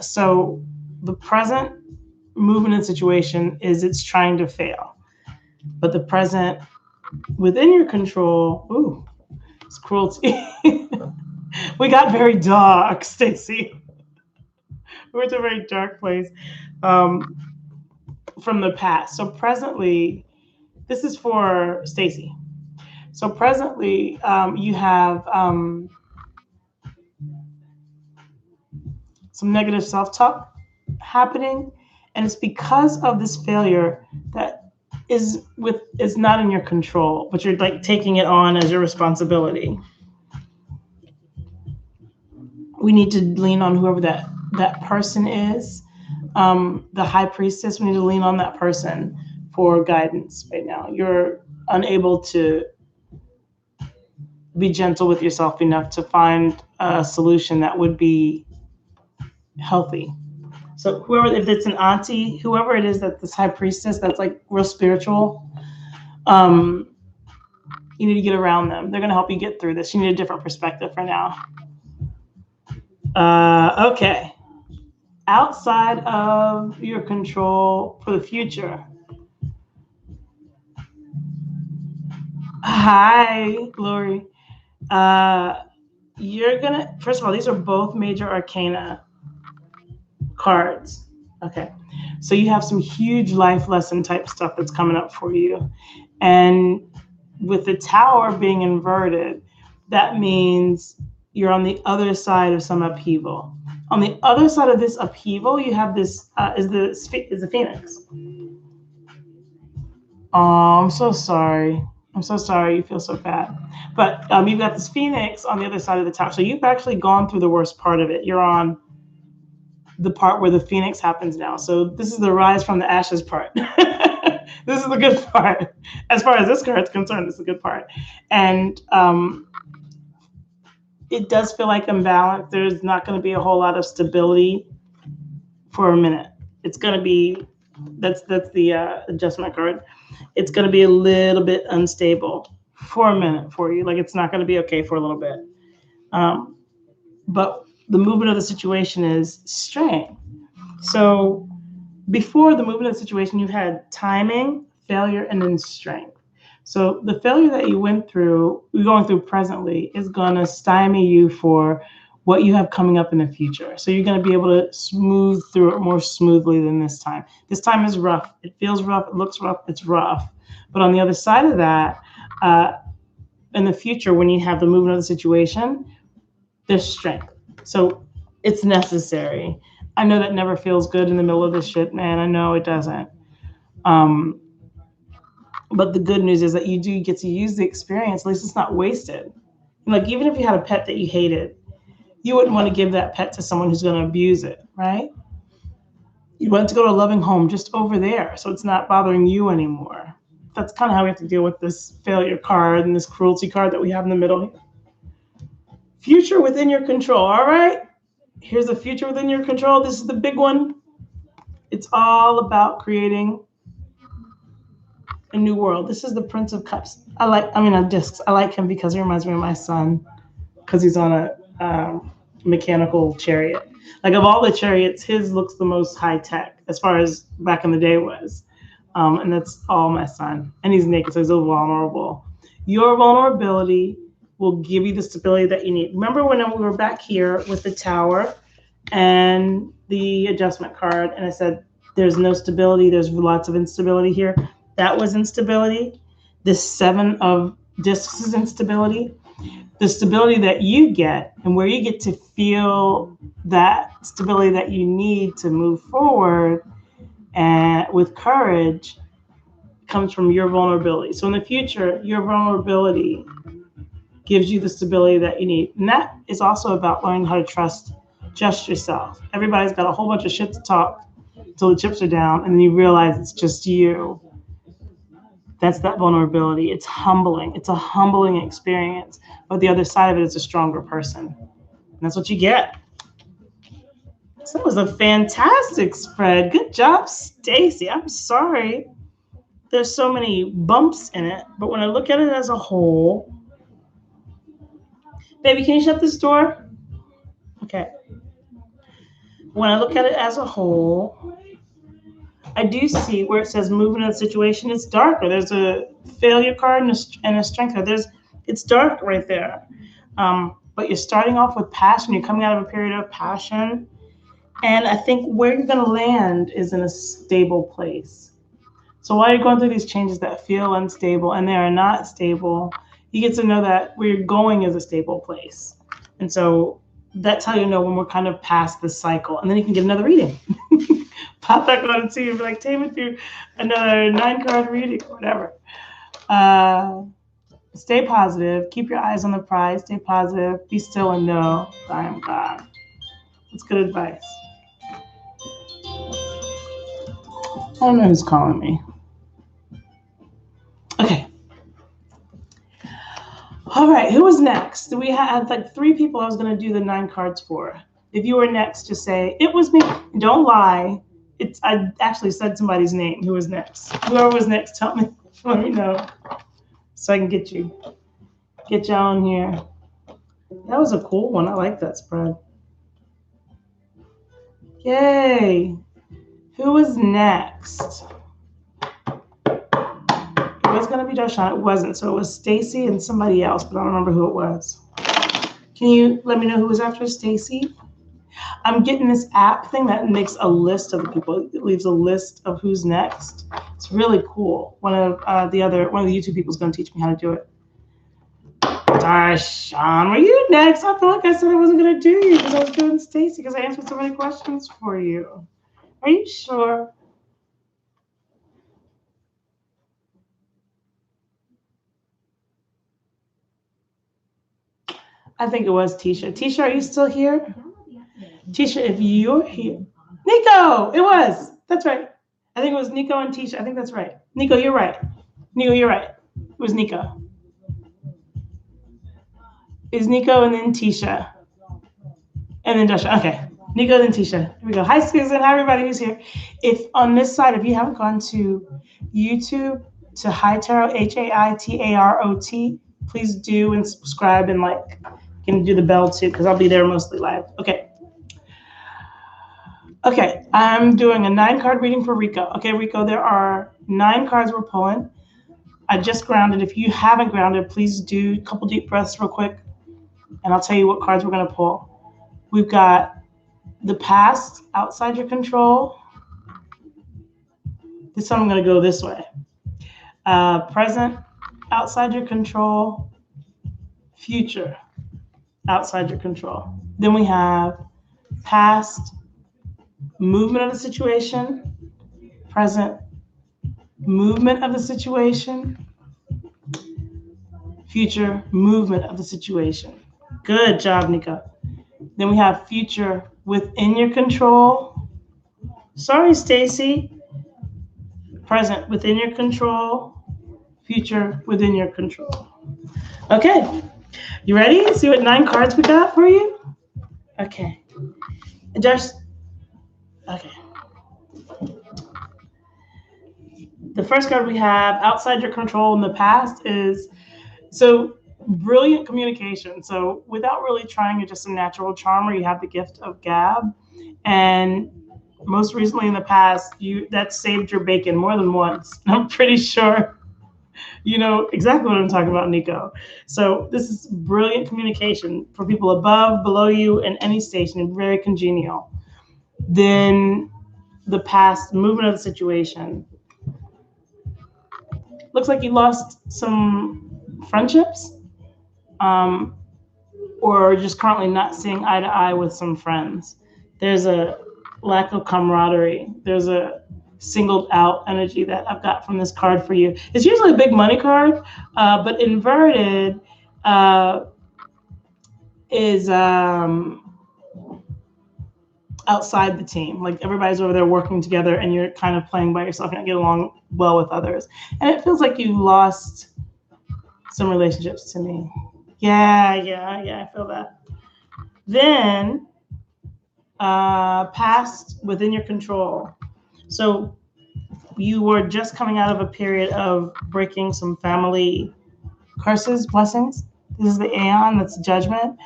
So the present movement and situation is it's trying to fail. But the present within your control, ooh, it's cruelty. We got very dark, Stacy. We're in a very dark place from the past. So presently, this is for Stacy. So presently, you have some negative self-talk happening, and it's because of this failure that is not in your control, but you're like taking it on as your responsibility. We need to lean on whoever that person is. The high priestess, we need to lean on that person for guidance right now. You're unable to be gentle with yourself enough to find a solution that would be healthy. So whoever, if it's an auntie, whoever it is, that this high priestess that's like real spiritual, um, you need to get around them. They're going to help you get through this. You need a different perspective for now. Okay. Outside of your control for the future. Hi, Glory. You're gonna, first of all, these are both major arcana cards. Okay. So you have some huge life lesson type stuff that's coming up for you. And with the tower being inverted, that means you're on the other side of some upheaval. On the other side of this upheaval, you have this is the phoenix. Oh, I'm so sorry. I'm so sorry you feel so bad. But you've got this phoenix on the other side of the tower. So you've actually gone through the worst part of it. You're on the part where the phoenix happens now. So this is the rise from the ashes part. This is the good part. As far as this card's concerned, this is the good part. And it does feel like imbalance. There's not going to be a whole lot of stability for a minute. It's going to be, that's the adjustment card. It's going to be a little bit unstable for a minute for you. Like it's not going to be okay for a little bit. But the movement of the situation is strain. So before the movement of the situation, you've had timing, failure, and then strength. So the failure that you're going through presently, is going to stymie you for what you have coming up in the future. So you're going to be able to smooth through it more smoothly than this time. This time is rough. It feels rough. It looks rough. It's rough. But on the other side of that, in the future, when you have the movement of the situation, there's strength. So it's necessary. I know that never feels good in the middle of this shit, man. I know it doesn't. But the good news is that you do get to use the experience. At least it's not wasted. Like even if you had a pet that you hated, you wouldn't want to give that pet to someone who's going to abuse it, right? You want it to go to a loving home just over there, so it's not bothering you anymore. That's kind of how we have to deal with this failure card and this cruelty card that we have in the middle here. Future within your control, all right? Here's the future within your control. This is the big one. It's all about creating a new world. This is the Prince of Cups. Discs. I like him because he reminds me of my son, because he's on a mechanical chariot. Like of all the chariots, his looks the most high tech as far as back in the day was. And that's all my son. And he's naked, so he's a little vulnerable. Your vulnerability will give you the stability that you need. Remember when we were back here with the tower and the adjustment card, and I said, there's no stability, there's lots of instability here. That was instability. This 7 of discs is instability. The stability that you get and where you get to feel that stability that you need to move forward and with courage comes from your vulnerability. So in the future, your vulnerability gives you the stability that you need. And that is also about learning how to trust just yourself. Everybody's got a whole bunch of shit to talk until the chips are down, and then you realize it's just you. That's that vulnerability. It's humbling. It's a humbling experience. But the other side of it is a stronger person. And that's what you get. So that was a fantastic spread. Good job, Stacy. I'm sorry. There's so many bumps in it. But when I look at it as a whole, baby, can you shut this door? Okay. When I look at it as a whole, I do see where it says movement of the situation. It's darker. There's a failure card and a strength card. It's dark right there. But you're starting off with passion. You're coming out of a period of passion. And I think where you're going to land is in a stable place. So while you're going through these changes that feel unstable and they are not stable, you get to know that where you're going is a stable place. And so that's how you know when we're kind of past this cycle. And then you can get another reading. Pop back on and see you, like, take me through another 9-card reading or whatever. Stay positive. Keep your eyes on the prize. Stay positive. Be still and know I am God. That's good advice. I don't know who's calling me. Okay. All right, who was next? We had like 3 people I was going to do the 9 cards for. If you were next, just say, it was me. Don't lie. I actually said somebody's name who was next. Whoever was next, tell me. Let me know so I can get you on here. That was a cool one. I like that spread. Yay. Who was next? It was going to be Darshan. It wasn't. So it was Stacy and somebody else, but I don't remember who it was. Can you let me know who was after Stacy? I'm getting this app thing that makes a list of the people. It leaves a list of who's next. It's really cool. One of the YouTube people is going to teach me how to do it. Darshan, were you next? I feel like I said I wasn't going to do you because I was doing Stacy because I answered so many questions for you. Are you sure? I think it was Tisha. Tisha, are you still here? Tisha, if you're here. Nico, it was. That's right. I think it was Nico and Tisha. I think that's right. Nico, you're right. Nico, you're right. It was Nico. It's Nico and then Tisha. And then Joshua. Okay. Nico, then Tisha. Here we go. Hi, Susan. Hi, everybody who's here. If on this side, if you haven't gone to YouTube, to High Tarot, HAITAROT, please do and subscribe and like, you can do the bell too, because I'll be there mostly live. Okay. Okay, I'm doing a 9-card reading for Rico. Okay, Rico, there are 9 cards we're pulling. I just grounded. If you haven't grounded, please do a couple deep breaths real quick, and I'll tell you what cards we're going to pull. We've got the past, outside your control. This time I'm going to go this way. Present, outside your control. Future, outside your control. Then we have past, movement of the situation. Present, movement of the situation. Future, movement of the situation. Good job, Nico. Then we have future within your control. Sorry, Stacy. Present within your control. Future within your control. Okay. You ready? See what 9 cards we got for you? Okay. And just, okay. The first card we have outside your control in the past is, so brilliant communication. So without really trying, you're just a natural charmer. You have the gift of gab. And most recently in the past, that saved your bacon more than once. I'm pretty sure you know exactly what I'm talking about, Nico. So this is brilliant communication for people above, below you, in any station, and very congenial. Then the past, movement of the situation. Looks like you lost some friendships, or just currently not seeing eye to eye with some friends. There's a lack of camaraderie. There's a singled out energy that I've got from this card for you. It's usually a big money card, but inverted is outside the team. Like everybody's over there working together and you're kind of playing by yourself. You don't get along well with others. And it feels like you lost some relationships to me. Yeah, I feel that. Then past within your control. So you were just coming out of a period of breaking some family curses, blessings. This is the Aeon, that's judgment.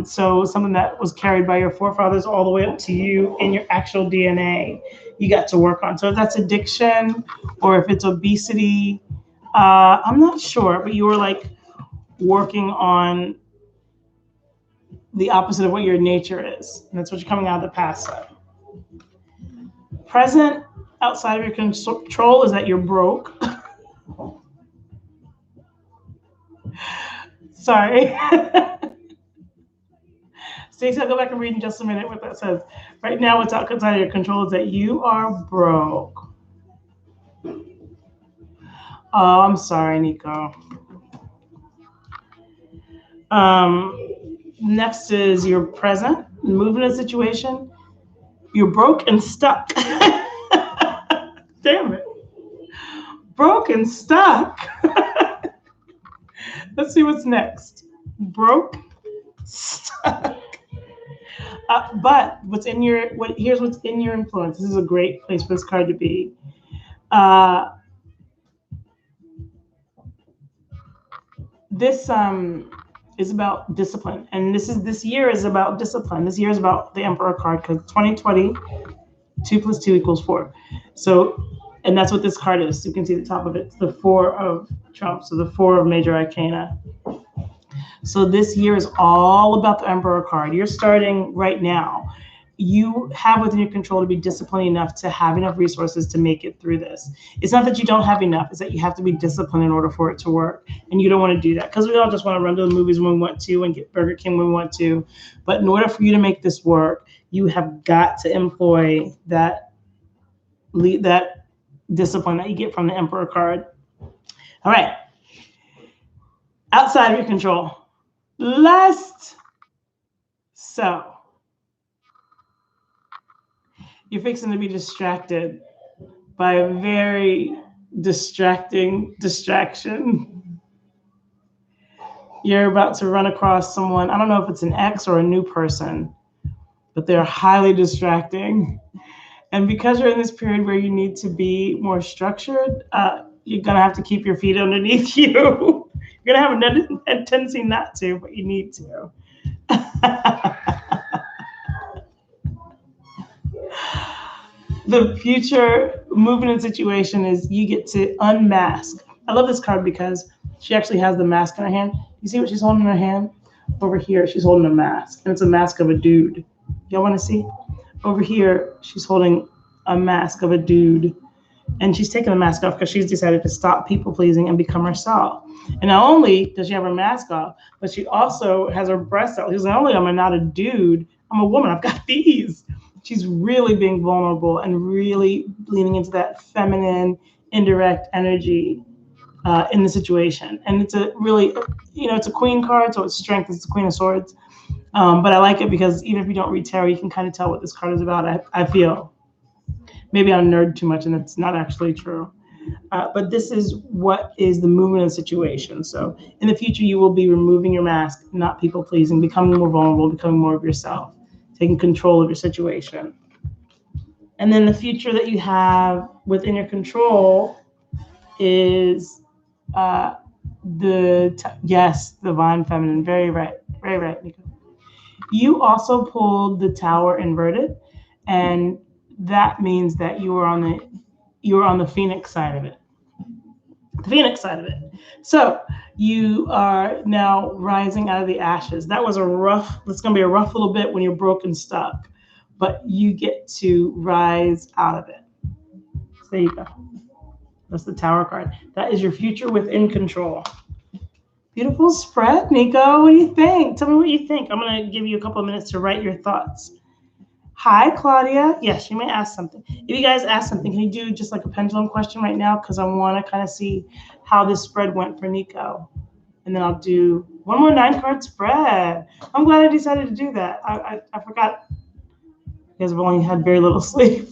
So something that was carried by your forefathers all the way up to you in your actual DNA, you got to work on. So if that's addiction or if it's obesity, I'm not sure, but you were like working on the opposite of what your nature is. And that's what you're coming out of the past. Present, outside of your control, is that you're broke. Sorry. Stacey, I'll go back and read in just a minute what that says. Right now, what's outside of your control is that you are broke. Oh, I'm sorry, Nico. Next is your present, moving a situation. You're broke and stuck. Damn it. Broke and stuck. Let's see what's next. Broke, stuck. But here's what's in your influence. This is a great place for this card to be. This is about discipline, and this year is about discipline. This year is about the Emperor card because 2020, 2 + 2 = 4. So, and that's what this card is. You can see the top of it. It's the 4 of Trump, so the 4 of Major Arcana. So this year is all about the Emperor card. You're starting right now. You have within your control to be disciplined enough to have enough resources to make it through this. It's not that you don't have enough, it's that you have to be disciplined in order for it to work. And you don't want to do that because we all just want to run to the movies when we want to and get Burger King when we want to. But in order for you to make this work, you have got to employ that discipline that you get from the Emperor card. All right. Outside of your control. Lust. So you're fixing to be distracted by a very distraction. You're about to run across someone. I don't know if it's an ex or a new person, but they're highly distracting. And because you're in this period where you need to be more structured, you're going to have to keep your feet underneath you. You're going to have a tendency not to, but you need to. The future movement and situation is you get to unmask. I love this card because she actually has the mask in her hand. You see what she's holding in her hand? Over here, she's holding a mask, and it's a mask of a dude. Y'all want to see? Over here, she's holding a mask of a dude, and she's taking the mask off because she's decided to stop people pleasing and become herself. And not only does she have her mask off, but she also has her breasts out. She's not only am I not a dude, I'm a woman. I've got these. She's really being vulnerable and really leaning into that feminine, indirect energy in the situation. And it's a really, it's a queen card, so it's strength. It's the Queen of Swords. But I like it because even if you don't read tarot, you can kind of tell what this card is about. I feel maybe I nerd too much, and it's not actually true. But this is what is the movement of the situation. So in the future, you will be removing your mask, not people pleasing, becoming more vulnerable, becoming more of yourself, taking control of your situation. And then the future that you have within your control is divine feminine. Very right, Nico. You also pulled the Tower inverted, and that means that you are on the Phoenix side of it. The Phoenix side of it. So you are now rising out of the ashes. That's going to be a rough little bit when you're broken stuck, but you get to rise out of it. So there you go. That's the Tower card. That is your future within control. Beautiful spread, Nico. What do you think? Tell me what you think. I'm going to give you a couple of minutes to write your thoughts. Hi, Claudia. Yes, you may ask something. If you guys ask something, can you do just like a pendulum question right now? Because I want to kind of see how this spread went for Nico. And then I'll do one more 9-card spread. I'm glad I decided to do that. I forgot. You guys have only had very little sleep.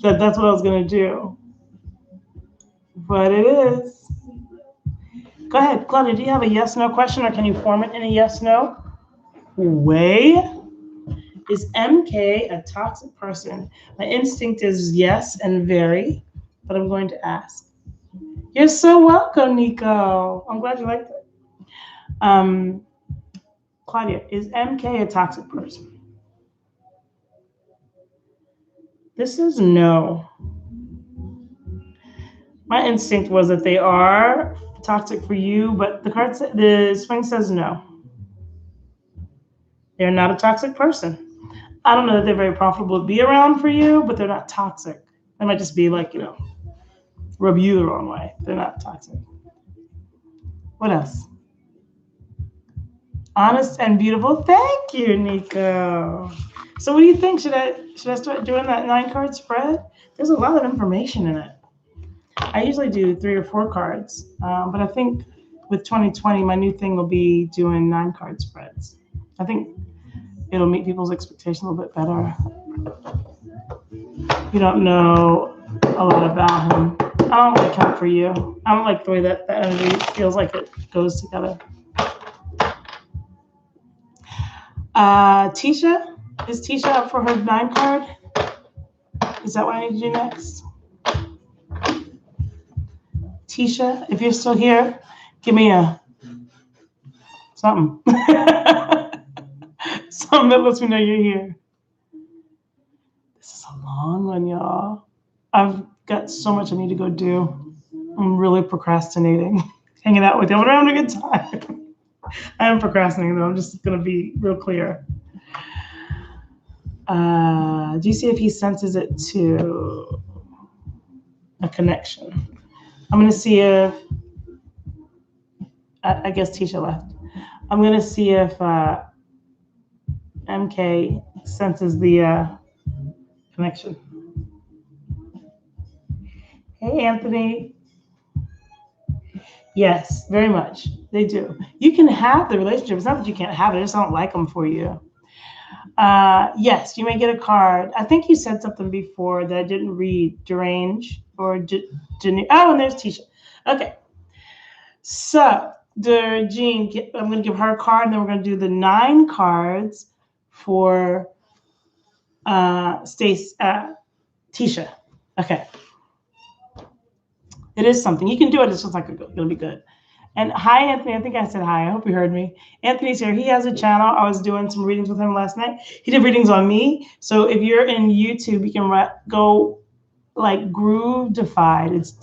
That's what I was going to do. But it is. Go ahead, Claudia. Do you have a yes/no question, or can you form it in a yes/no way? Is MK a toxic person? My instinct is yes and very, but I'm going to ask. You're so welcome, Nico. I'm glad you liked it. Claudia, is MK a toxic person? This is no. My instinct was that they are toxic for you, but the swing says no. They're not a toxic person. I don't know that they're very profitable to be around for you, but they're not toxic. They might just be like, rub you the wrong way. They're not toxic. What else? Honest and beautiful. Thank you, Nico. So what do you think? Should I start doing that 9-card spread? There's a lot of information in it. I usually do 3 or 4 cards, but I think with 2020, my new thing will be doing 9-card spreads. I think it'll meet people's expectations a little bit better. You don't know a lot about him. I don't like him for you. I don't like the way that energy feels like it goes together. Tisha, is Tisha up for her 9-card? Is that what I need to do next? Tisha, if you're still here, give me a something. Something that lets me know you're here. This is a long one, y'all. I've got so much I need to go do. I'm really procrastinating. Hanging out with you. I'm having a good time. I am procrastinating, though. I'm just going to be real clear. Do you see if he senses it to a connection? I'm going to see if, I guess Tisha left. I'm going to see if MK senses the connection. Hey, Anthony. Yes, very much. They do. You can have the relationship. It's not that you can't have it. I just don't like them for you. Yes, you may get a card. I think you said something before that I didn't read. Derange or oh, and there's Tisha. Okay. So, Jean, I'm going to give her a card, and then we're going to do the 9 cards for Tisha. Okay. It is something. You can do it. It's just like it'll be good. And hi, Anthony. I think I said hi. I hope you heard me. Anthony's here. He has a channel. I was doing some readings with him last night. He did readings on me. So if you're in YouTube, you can go like Groovified. It's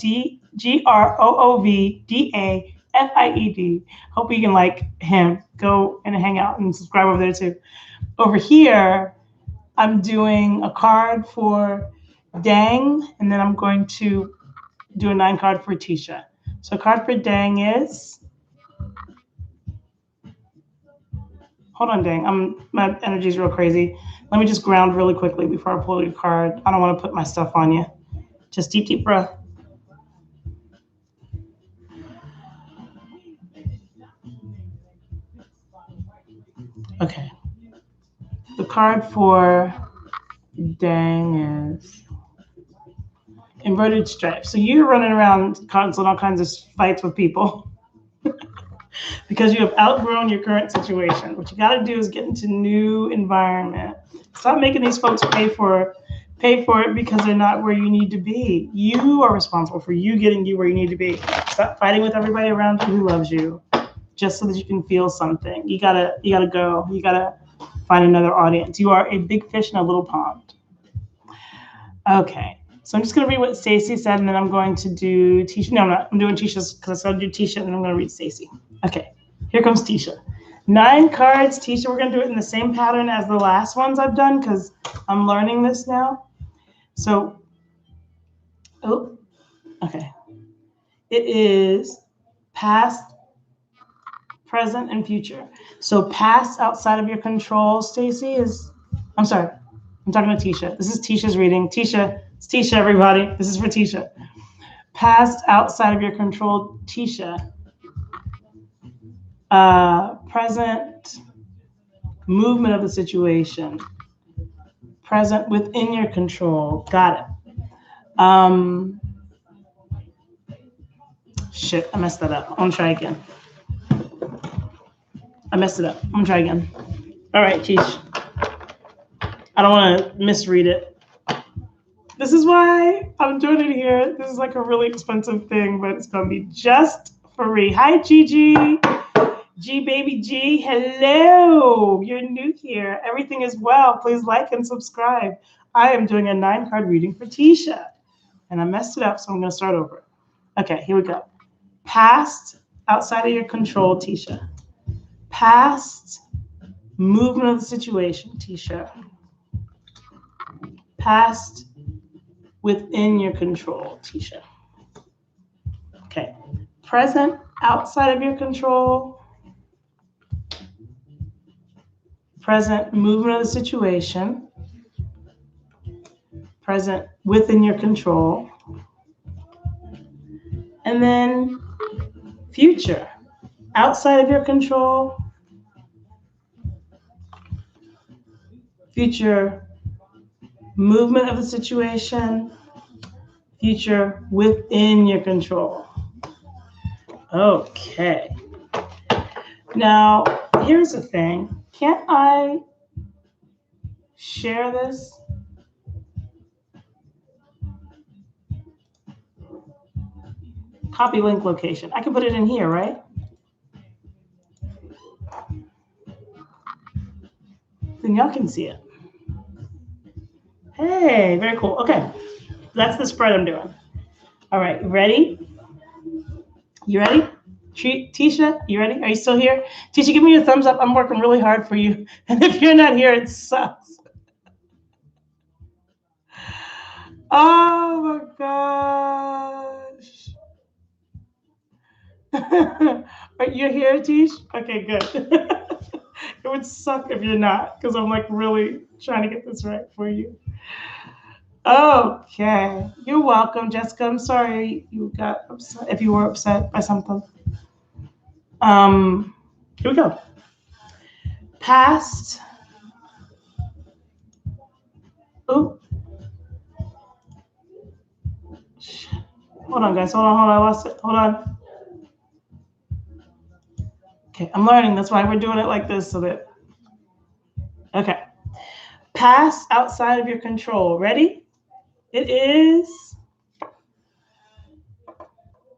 GROOVDAFIED. Hope you can like him. Go and hang out and subscribe over there too. Over here, I'm doing a card for Dang, and then I'm going to do a 9-card for Tisha. So card for Dang is, hold on, Dang. My energy's real crazy. Let me just ground really quickly before I pull your card. I don't want to put my stuff on you. Just deep breath. Okay. The card for Dang is inverted stripes. So you're running around causing all kinds of fights with people because you have outgrown your current situation. What you got to do is get into new environment. Stop making these folks pay for it because they're not where you need to be. You are responsible for you getting you where you need to be. Stop fighting with everybody around you who loves you just so that you can feel something. You gotta go. You gotta find another audience. You are a big fish in a little pond. Okay. So I'm just going to read what Stacey said, and then I'm going to do Tisha. No, I'm not. I'm doing Tisha's because I said I'll do Tisha, and then I'm going to read Stacey. Okay. Here comes Tisha. 9 cards. Tisha, we're going to do it in the same pattern as the last ones I've done because I'm learning this now. So, okay. It is past, present, and future. So past outside of your control, Stacey, I'm sorry. I'm talking to Tisha. This is Tisha's reading. Tisha, it's Tisha, everybody. This is for Tisha. Past outside of your control, Tisha. Present movement of the situation. Present within your control. Got it. Shit, I messed that up. I'm gonna try again. I messed it up. I'm gonna try again. All right, Tish. I don't want to misread it. This is why I'm doing it here. This is like a really expensive thing, but it's going to be just free. Hi, Gigi. G baby G. Hello. You're new here. Everything is well. Please like and subscribe. I am doing a 9-card reading for Tisha. And I messed it up, so I'm going to start over. Okay, here we go. Past, outside of your control, Tisha. Past, movement of the situation, Tisha. Past, within your control, Tisha. Okay. Present, outside of your control. present movement of the situation, present within your control, and then future, outside of your control, future movement of the situation, future within your control. Okay. Now, here's the thing. Can't I share this? Copy link location. I can put it in here, right? Then y'all can see it. Hey, very cool. Okay, that's the spread I'm doing. All right, ready? You ready? Tisha, you ready? Are you still here? Tisha, give me a thumbs up. I'm working really hard for you. And if you're not here, it sucks. Oh my gosh. Are you here, Tish? Okay, good. It would suck if you're not, because I'm like really trying to get this right for you. Okay, you're welcome, Jessica. I'm sorry you got upset, if you were upset by something. Here we go. Past. Oh. Hold on, guys. Hold on. I lost it. Hold on. Okay, I'm learning. That's why we're doing it like this, so that. Okay. Past outside of your control. Ready? It is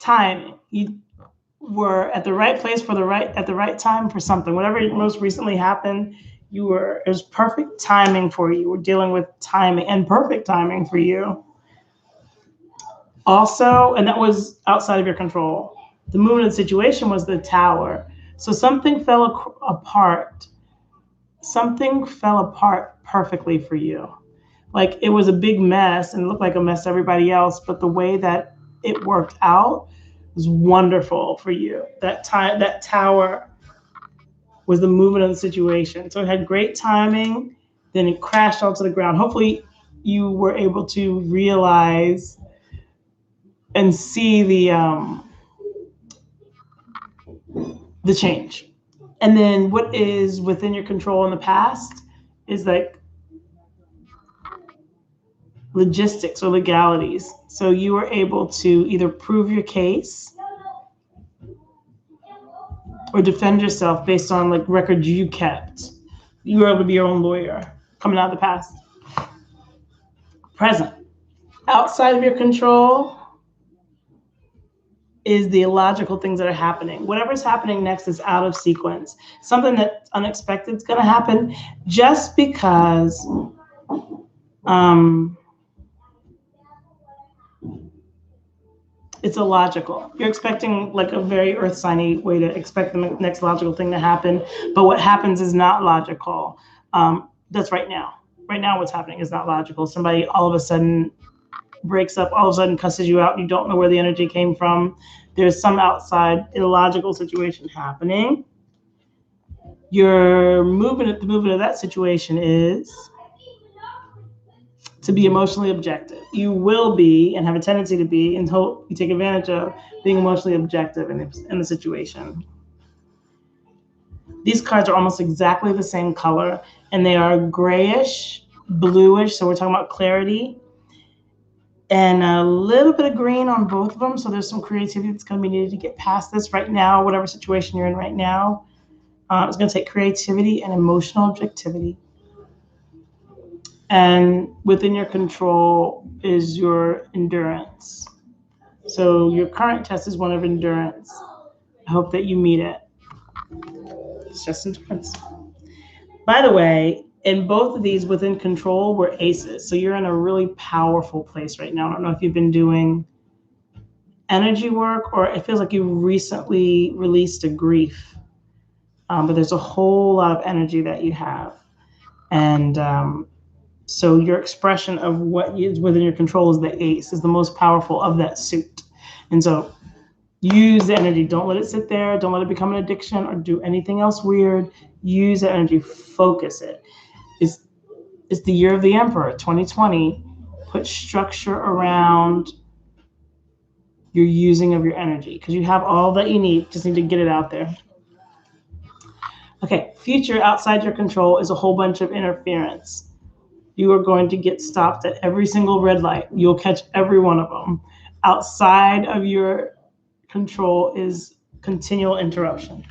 timing. You were at the right place at the right time for something. Whatever most recently happened, it was perfect timing for you. We're dealing with timing and perfect timing for you. Also, and that was outside of your control. The movement of the situation was the Tower. So something fell apart. Something fell apart perfectly for you. Like it was a big mess and looked like a mess to everybody else, but the way that it worked out was wonderful for you. That Tower was the movement of the situation. So it had great timing, then it crashed onto the ground. Hopefully you were able to realize and see the change. And then what is within your control in the past is like logistics or legalities. So you were able to either prove your case or defend yourself based on like records you kept. You were able to be your own lawyer coming out of the past. Present. Outside of your control is the illogical things that are happening. Whatever's happening next is out of sequence. Something that's unexpected is going to happen just because it's illogical. You're expecting like a very earth signy way to expect the next logical thing to happen, but what happens is not logical. That's right now. Right now what's happening is not logical. Somebody all of a sudden breaks up, all of a sudden cusses you out, and you don't know where the energy came from. There's some outside illogical situation happening. The movement of that situation is to be emotionally objective. You will be and have a tendency to be until you take advantage of being emotionally objective in the situation. These cards are almost exactly the same color, and they are grayish, bluish, so we're talking about clarity, and a little bit of green on both of them. So there's some creativity that's going to be needed to get past this right now, whatever situation you're in right now. It's going to take creativity and emotional objectivity. And within your control is your endurance. So your current test is one of endurance. I hope that you meet it. It's just endurance. By the way, in both of these within control were aces. So you're in a really powerful place right now. I don't know if you've been doing energy work or it feels like you recently released a grief. But there's a whole lot of energy that you have. And so your expression of what is within your control is the ace, is the most powerful of that suit. And so Use the energy. Don't let it sit there. Don't let it become an addiction or do anything else weird. Use the energy. Focus it. It's, it's the year of the Emperor, 2020. Put structure around your using of your energy because you have all that you need. Just need to get it out there. Okay, future outside your control is a whole bunch of interference. You are going to get stopped at every single red light. You'll catch every one of them. Outside of your control is continual interruption.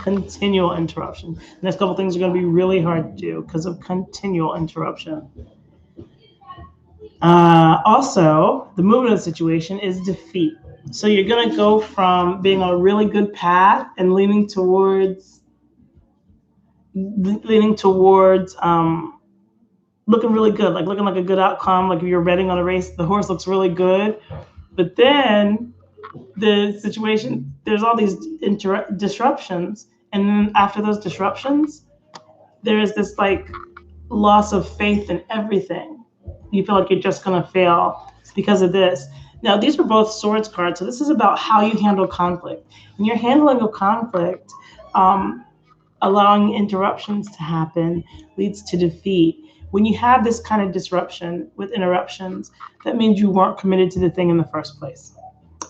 Continual interruption. The next couple things are going to be really hard to do because of continual interruption. Also, the movement of the situation is defeat. So you're going to go from being on a really good path and leaning towards looking really good, like looking like a good outcome. Like if you're betting on a race, the horse looks really good, but then the situation, there's all these disruptions, and then after those disruptions, there's this like loss of faith in everything. You feel like you're just gonna fail because of this. Now, these are both swords cards, so this is about how you handle conflict. When you're handling a conflict, allowing interruptions to happen leads to defeat. When you have this kind of disruption with interruptions, that means you weren't committed to the thing in the first place.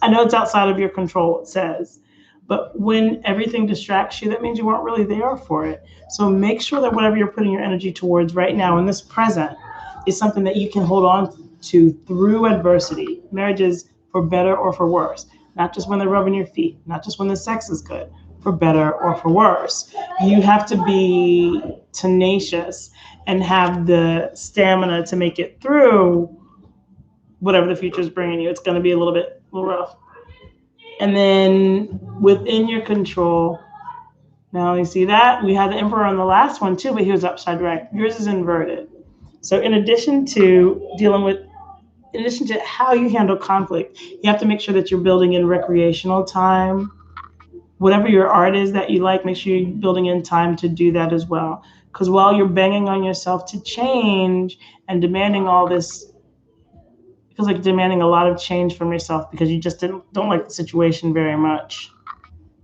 I know it's outside of your control, it says, but when everything distracts you, that means you weren't really there for it. So make sure that whatever you're putting your energy towards right now in this present is something that you can hold on to through adversity. Marriage is for better or for worse, not just when they're rubbing your feet, not just when the sex is good, for better or for worse. You have to be tenacious and have the stamina to make it through whatever the future is bringing you. It's going to be a little rough. And then within your control, now you see that we had the Emperor on the last one too, but he was upside down. Yours is inverted. So in addition to how you handle conflict, you have to make sure that you're building in recreational time. Whatever your art is that you like, make sure you're building in time to do that as well. Because while you're banging on yourself to change and demanding all this, it feels like demanding a lot of change from yourself because you just don't like the situation very much.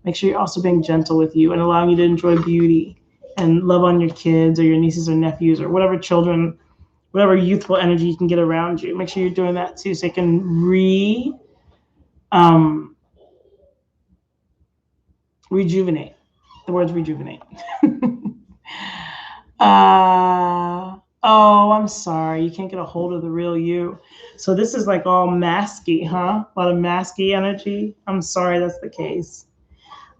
Make sure you're also being gentle with you and allowing you to enjoy beauty and love on your kids or your nieces or nephews or whatever children, whatever youthful energy you can get around you. Make sure you're doing that too so you can rejuvenate. The word's rejuvenate. Oh, I'm sorry. You can't get a hold of the real you. So this is like all masky, huh? A lot of masky energy. I'm sorry that's the case.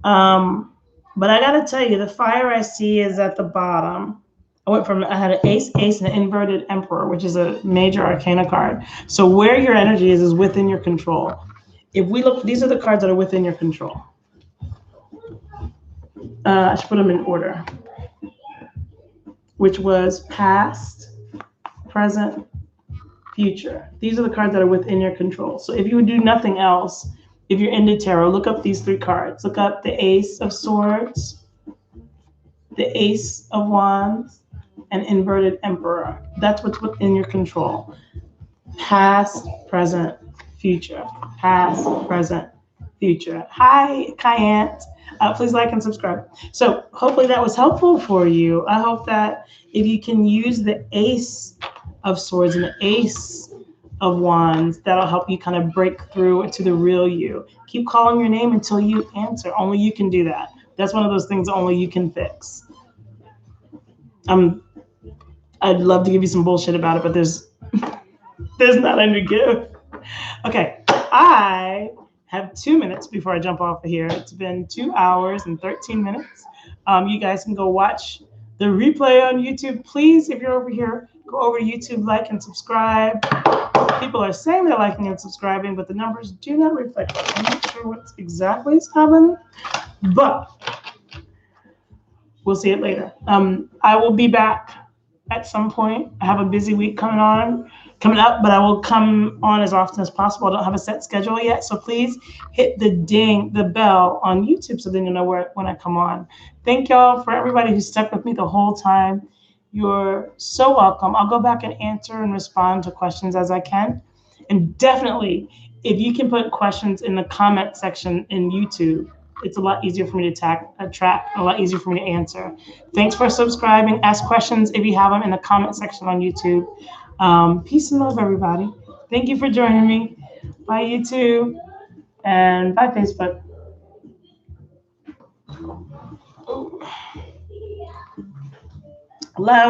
But I got to tell you, the fire I see is at the bottom. I had an ace, and an inverted emperor, which is a major arcana card. So where your energy is within your control. If we look, these are the cards that are within your control. I should put them in order, which was past, present, future. These are the cards that are within your control. So if you would do nothing else, if you're into tarot, look up these three cards. Look up the Ace of Swords, the Ace of Wands, and Inverted Emperor. That's what's within your control. Past, present, future. Past, present, future. Hi, Cayenne. Please like and subscribe. So hopefully that was helpful for you. I hope that if you can use the Ace of Swords and the Ace of Wands, that'll help you kind of break through into the real you. Keep calling your name until you answer. Only you can do that. That's one of those things only you can fix. I'd love to give you some bullshit about it, but there's not any to give. Okay, I have 2 minutes before I jump off of here. It's been 2 hours and 13 minutes. You guys can go watch the replay on YouTube. Please, if you're over here, go over to YouTube, like and subscribe. People are saying they're liking and subscribing, but the numbers do not reflect that. I'm not sure what exactly is happening, but we'll see it later. I will be back at some point. I have a busy week coming up, but I will come on as often as possible. I don't have a set schedule yet, so please hit the bell on YouTube so then you know when I come on. Thank y'all for everybody who stuck with me the whole time. You're so welcome. I'll go back and answer and respond to questions as I can. And definitely, if you can put questions in the comment section in YouTube, it's a lot easier for me to track, a lot easier for me to answer. Thanks for subscribing. Ask questions if you have them in the comment section on YouTube. Peace and love, everybody. Thank you for joining me. Bye, YouTube, and bye, Facebook. Loud.